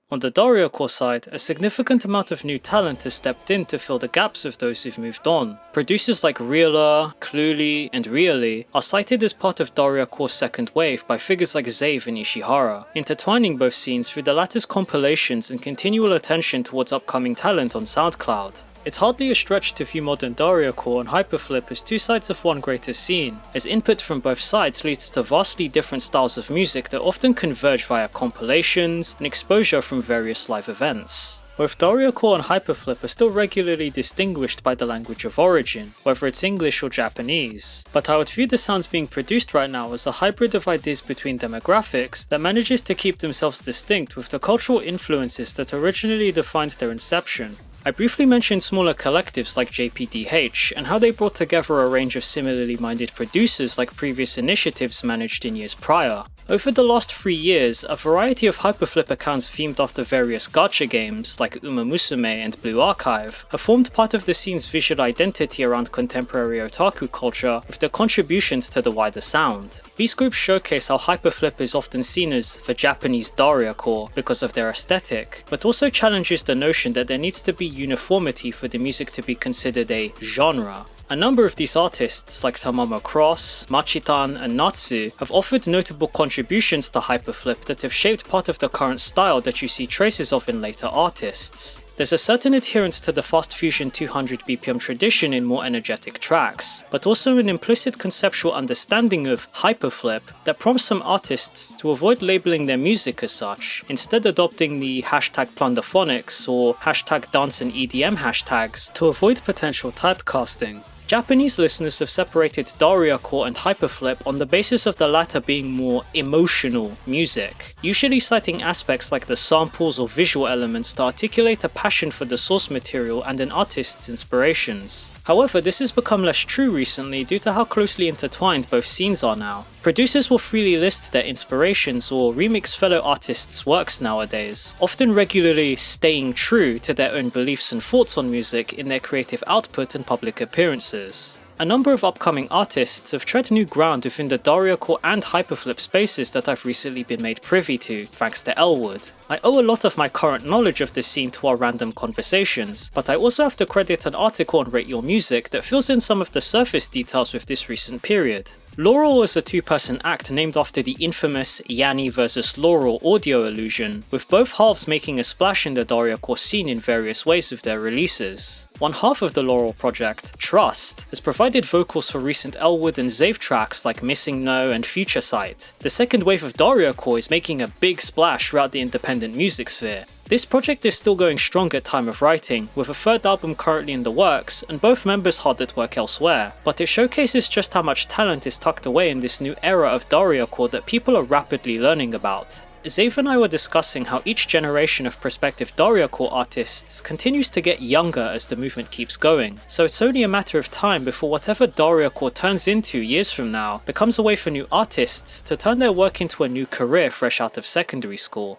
Speaker 1: On the Dariacore side, a significant amount of new talent has stepped in to fill the gaps of those who've moved on. Producers like Reala, Cluely, and Really are cited as part of Dariacore's second wave by figures like Zave and Ishihara, intertwining both scenes through the latter's compilations and continual attention towards upcoming talent on SoundCloud. It's hardly a stretch to view modern Dariacore and Hyperflip as two sides of one greater scene, as input from both sides leads to vastly different styles of music that often converge via compilations and exposure from various live events. Both Dariacore and Hyperflip are still regularly distinguished by the language of origin, whether it's English or Japanese, but I would view the sounds being produced right now as a hybrid of ideas between demographics that manages to keep themselves distinct with the cultural influences that originally defined their inception. I briefly mentioned smaller collectives like JPDH and how they brought together a range of similarly minded producers like previous initiatives managed in years prior. Over the last 3 years, a variety of Hyperflip accounts themed after various gacha games, like Uma Musume and Blue Archive, have formed part of the scene's visual identity around contemporary otaku culture with their contributions to the wider sound. These groups showcase how Hyperflip is often seen as the Japanese Dariacore because of their aesthetic, but also challenges the notion that there needs to be uniformity for the music to be considered a genre. A number of these artists, like Tamamo Cross, Machitan, and Natsu, have offered notable contributions to Hyperflip that have shaped part of the current style that you see traces of in later artists. There's a certain adherence to the fast fusion 200 BPM tradition in more energetic tracks, but also an implicit conceptual understanding of Hyperflip that prompts some artists to avoid labeling their music as such, instead adopting the hashtag plunderphonics or hashtag dance and EDM hashtags to avoid potential typecasting. Japanese listeners have separated Dariacore and Hyperflip on the basis of the latter being more emotional music, usually citing aspects like the samples or visual elements to articulate a passion for the source material and an artist's inspirations. However, this has become less true recently due to how closely intertwined both scenes are now. Producers will freely list their inspirations or remix fellow artists' works nowadays, often regularly staying true to their own beliefs and thoughts on music in their creative output and public appearances. A number of upcoming artists have tread new ground within the Dariacore and Hyperflip spaces that I've recently been made privy to, thanks to Elwood. I owe a lot of my current knowledge of this scene to our random conversations, but I also have to credit an article on Rate Your Music that fills in some of the surface details with this recent period. Laurel is a two-person act named after the infamous Yanni vs Laurel audio illusion, with both halves making a splash in the Dariacore scene in various ways with their releases. One half of the Laurel project, Trust, has provided vocals for recent Elwood and Zave tracks like Missing No and Future Sight. The second wave of Dariacore is making a big splash throughout the independent music sphere. This project is still going strong at time of writing, with a third album currently in the works and both members hard at work elsewhere, but it showcases just how much talent is tucked away in this new era of Dariacore that people are rapidly learning about. Zave and I were discussing how each generation of prospective Dariacore artists continues to get younger as the movement keeps going, so it's only a matter of time before whatever Dariacore turns into years from now becomes a way for new artists to turn their work into a new career fresh out of secondary school.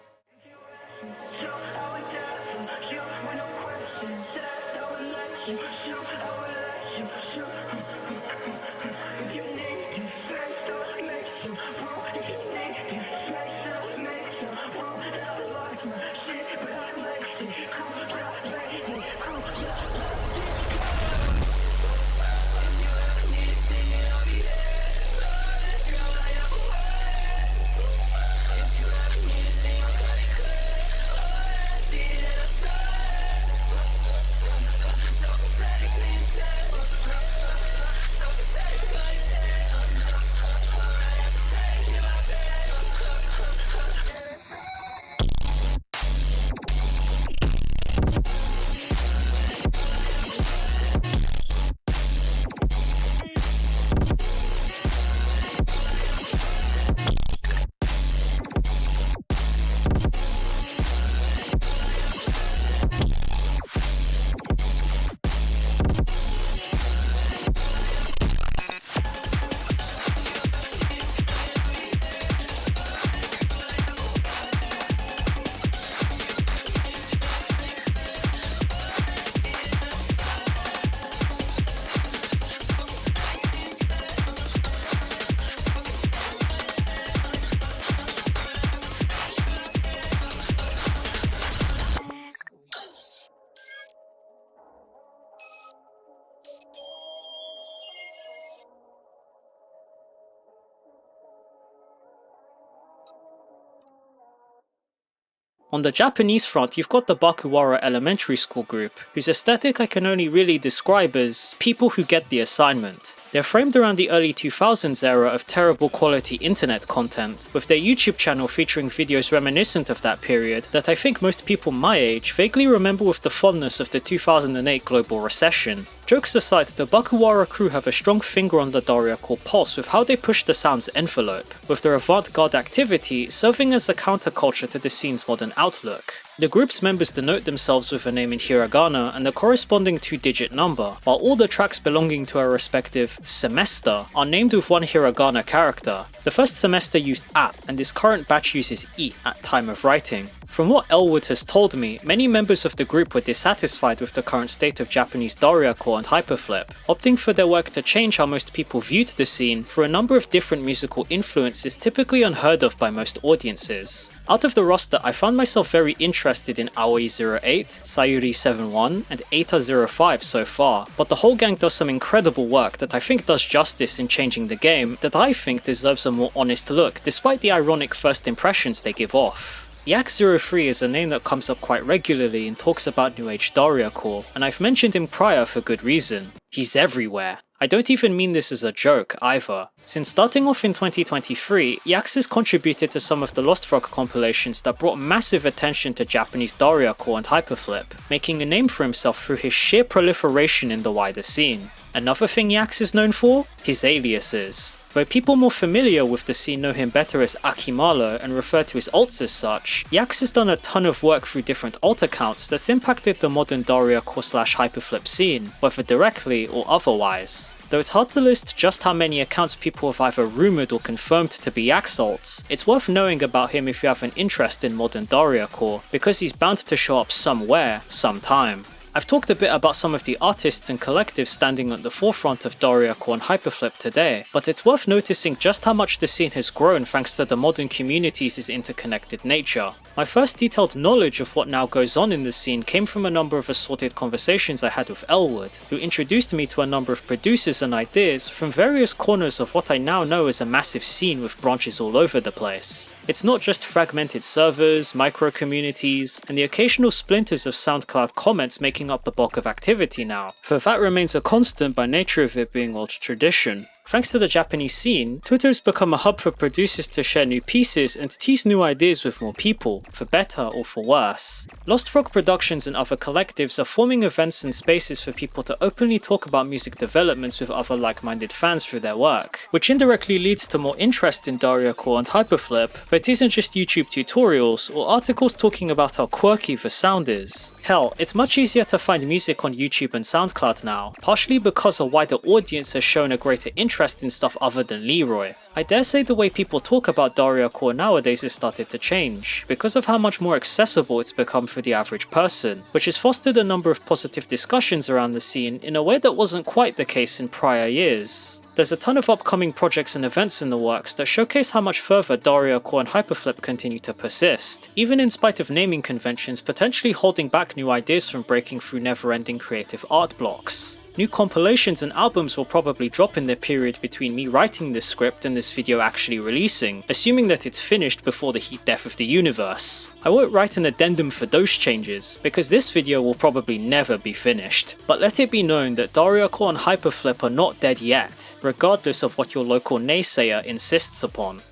Speaker 1: On the Japanese front, you've got the Bakuwara Elementary School group, whose aesthetic I can only really describe as people who get the assignment. They're framed around the early 2000s era of terrible quality internet content, with their YouTube channel featuring videos reminiscent of that period that I think most people my age vaguely remember with the fondness of the 2008 global recession. Jokes aside, the Bakuwara crew have a strong finger on the Dariacore pulse with how they push the sound's envelope, with their avant-garde activity serving as a counterculture to the scene's modern outlook. The group's members denote themselves with a name in hiragana and the corresponding 2-digit number, while all the tracks belonging to a respective semester are named with one hiragana character. The first semester used at, and this current batch uses I at time of writing. From what Elwood has told me, many members of the group were dissatisfied with the current state of Japanese Dariacore and Hyperflip, opting for their work to change how most people viewed the scene for a number of different musical influences typically unheard of by most audiences. Out of the roster, I found myself very interested in Aoi08, Sayuri71, and Eita05 so far, but the whole gang does some incredible work that I think does justice in changing the game that I think deserves a more honest look, despite the ironic first impressions they give off. Yak03 is a name that comes up quite regularly in talks about New Age Dariacore, and I've mentioned him prior for good reason. He's everywhere. I don't even mean this as a joke either. Since starting off in 2023, Yax has contributed to some of the Lost Frog compilations that brought massive attention to Japanese Dariacore and Hyperflip, making a name for himself through his sheer proliferation in the wider scene. Another thing Yax is known for? His aliases. Though people more familiar with the scene know him better as Akimalo and refer to his alts as such, Yax has done a ton of work through different alt accounts that's impacted the modern Dariacore/Hyperflip scene, whether directly or otherwise. Though it's hard to list just how many accounts people have either rumoured or confirmed to be Yax alts, it's worth knowing about him if you have an interest in modern Dariacore, because he's bound to show up somewhere, sometime. I've talked a bit about some of the artists and collectives standing at the forefront of Dariacore and Hyperflip today, but it's worth noticing just how much the scene has grown thanks to the modern community's interconnected nature. My first detailed knowledge of what now goes on in the scene came from a number of assorted conversations I had with Elwood, who introduced me to a number of producers and ideas from various corners of what I now know as a massive scene with branches all over the place. It's not just fragmented servers, micro-communities, and the occasional splinters of SoundCloud comments making up the bulk of activity now, for that remains a constant by nature of it being old tradition. Thanks to the Japanese scene, Twitter has become a hub for producers to share new pieces and tease new ideas with more people, for better or for worse. Lost Frog Productions and other collectives are forming events and spaces for people to openly talk about music developments with other like-minded fans through their work, which indirectly leads to more interest in Dariacore and Hyperflip, but it isn't just YouTube tutorials or articles talking about how quirky the sound is. Hell, it's much easier to find music on YouTube and SoundCloud now, partially because a wider audience has shown a greater interest in stuff other than Leroy. I dare say the way people talk about Dariacore nowadays has started to change, because of how much more accessible it's become for the average person, which has fostered a number of positive discussions around the scene in a way that wasn't quite the case in prior years. There's a ton of upcoming projects and events in the works that showcase how much further Dariacore and Hyperflip continue to persist, even in spite of naming conventions potentially holding back new ideas from breaking through never-ending creative art blocks. New compilations and albums will probably drop in the period between me writing this script and this video actually releasing, assuming that it's finished before the heat death of the universe. I won't write an addendum for those changes, because this video will probably never be finished, but let it be known that Dariacore and Hyperflip are not dead yet, regardless of what your local naysayer insists upon.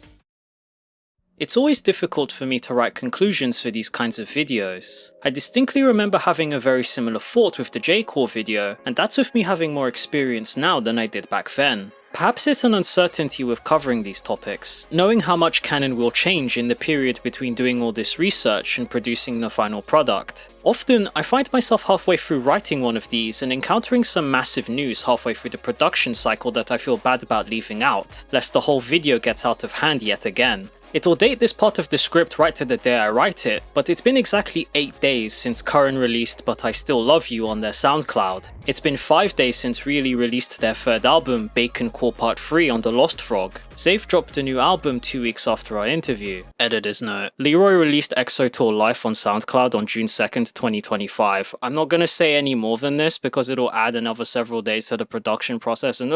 Speaker 1: It's always difficult for me to write conclusions for these kinds of videos. I distinctly remember having a very similar thought with the J-Core video, and that's with me having more experience now than I did back then. Perhaps it's an uncertainty with covering these topics, knowing how much canon will change in the period between doing all this research and producing the final product. Often, I find myself halfway through writing one of these and encountering some massive news halfway through the production cycle that I feel bad about leaving out, lest the whole video gets out of hand yet again. It will date this part of the script right to the day I write it, but it's been exactly 8 days since Curran released But I Still Love You on their SoundCloud. It's been 5 days since Really released their third album, Bacon Core Part 3 on the Lost Frog. Zave dropped a new album 2 weeks after our interview. Editor's note. Leroy released Exo Tour Life on SoundCloud on June 2nd, 2025. I'm not gonna say any more than this because it'll add another several days to the production process and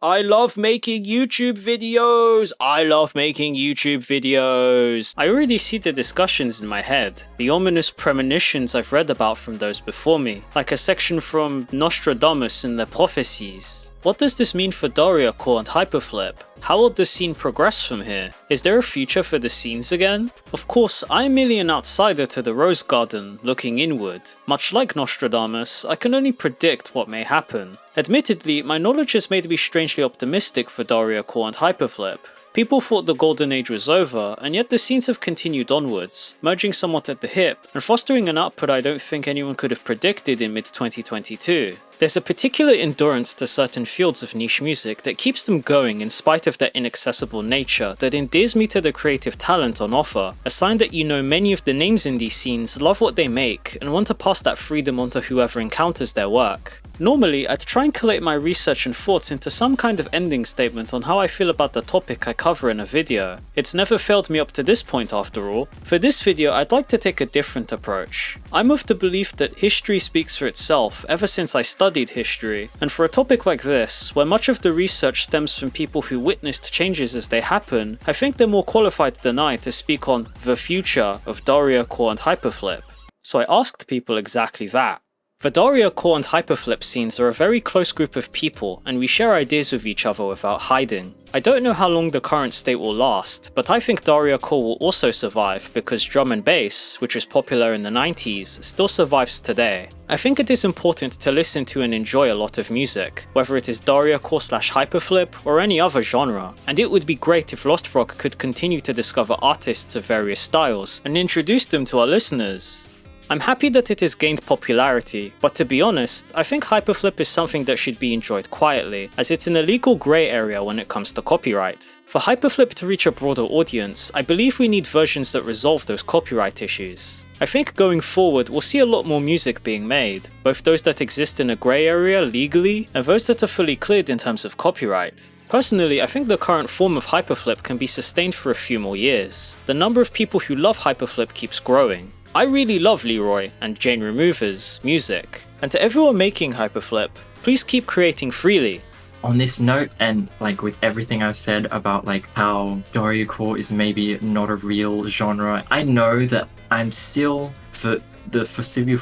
Speaker 1: I love making YouTube videos! I love making YouTube videos! I already see the discussions in my head. The ominous premonitions I've read about from those before me. Like a section from Nostradamus and their prophecies. What does this mean for Dariacore and Hyperflip? How will the scene progress from here? Is there a future for the scenes again? Of course, I'm merely an outsider to the Rose Garden, looking inward. Much like Nostradamus, I can only predict what may happen. Admittedly, my knowledge has made me strangely optimistic for Dariacore and Hyperflip. People thought the golden age was over, and yet the scenes have continued onwards, merging somewhat at the hip, and fostering an output I don't think anyone could have predicted in mid-2022. There's a particular endurance to certain fields of niche music that keeps them going in spite of their inaccessible nature that endears me to the creative talent on offer, a sign that you know many of the names in these scenes love what they make and want to pass that freedom onto whoever encounters their work. Normally, I'd try and collate my research and thoughts into some kind of ending statement on how I feel about the topic I cover in a video. It's never failed me up to this point after all. For this video, I'd like to take a different approach. I'm of the belief that history speaks for itself ever since I studied history, and for a topic like this, where much of the research stems from people who witnessed changes as they happen, I think they're more qualified than I to speak on the future of Dariacore and Hyperflip. So I asked people exactly that. The Dariacore and Hyperflip scenes are a very close group of people, and we share ideas with each other without hiding. I don't know how long the current state will last, but I think Dariacore will also survive because drum and bass, which was popular in the 90s, still survives today. I think it is important to listen to and enjoy a lot of music, whether it is Dariacore/Hyperflip or any other genre, and it would be great if Lost Frog could continue to discover artists of various styles and introduce them to our listeners. I'm happy that it has gained popularity, but to be honest, I think Hyperflip is something that should be enjoyed quietly, as it's in a legal grey area when it comes to copyright. For Hyperflip to reach a broader audience, I believe we need versions that resolve those copyright issues. I think going forward we'll see a lot more music being made, both those that exist in a grey area legally, and those that are fully cleared in terms of copyright. Personally, I think the current form of Hyperflip can be sustained for a few more years. The number of people who love Hyperflip keeps growing. I really love Leroy and Jane Remover's music, and to everyone making Hyperflip, please keep creating freely.
Speaker 6: On this note, and like with everything I've said about like how Dariacore is maybe not a real genre, I know that I'm still for the foreseeable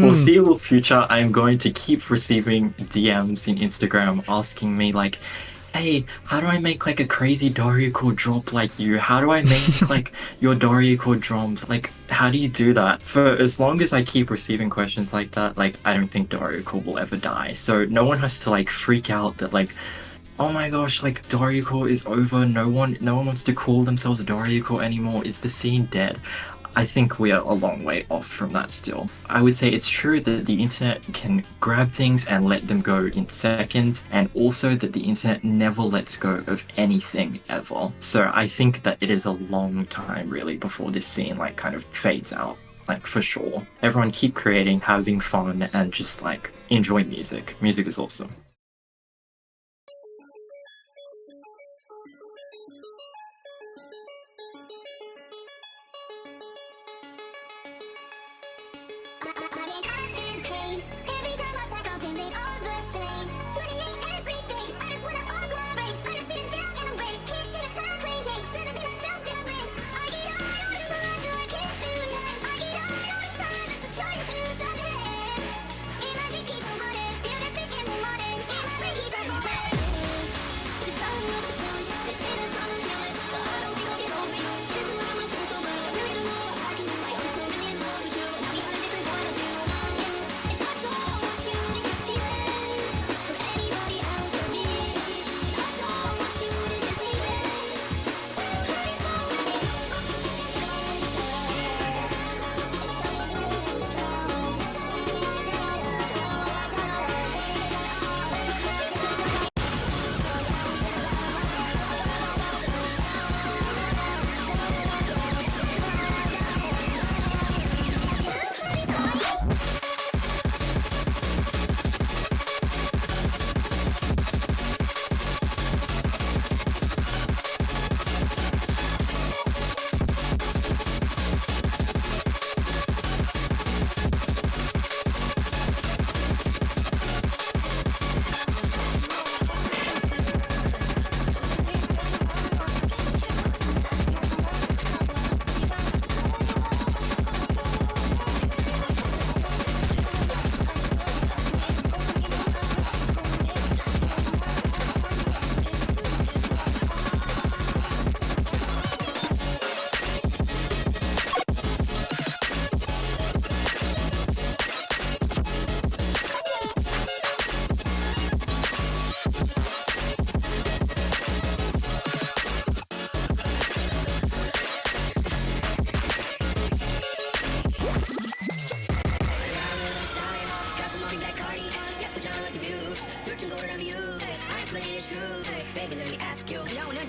Speaker 6: foreseeable future, I'm going to keep receiving DMs in Instagram asking me like, hey, how do I make like a crazy Dariacore drop like you? How do I make like your Dariacore drums? Like, how do you do that? For as long as I keep receiving questions like that, like I don't think Dariacore will ever die. So no one has to like freak out that like, oh my gosh, like Dariacore is over. No one wants to call themselves Dariacore anymore. Is the scene dead? I think we are a long way off from that still. I would say it's true that the internet can grab things and let them go in seconds, and also that the internet never lets go of anything ever. So I think that it is a long time really before this scene like kind of fades out, like for sure. Everyone keep creating, having fun, and just like enjoy music. Music is awesome.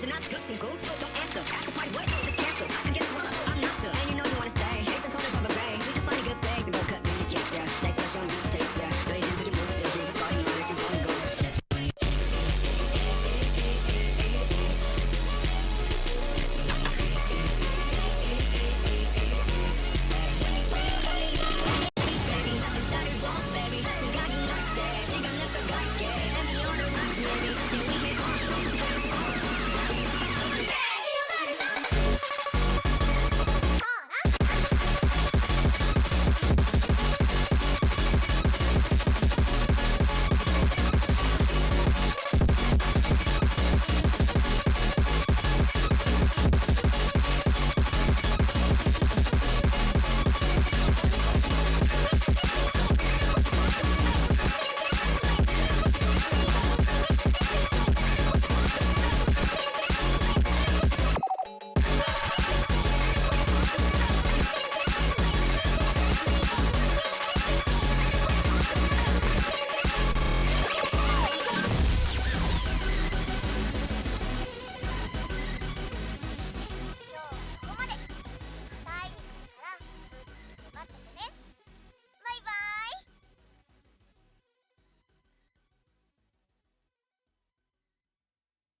Speaker 8: Imagine that guts and gold.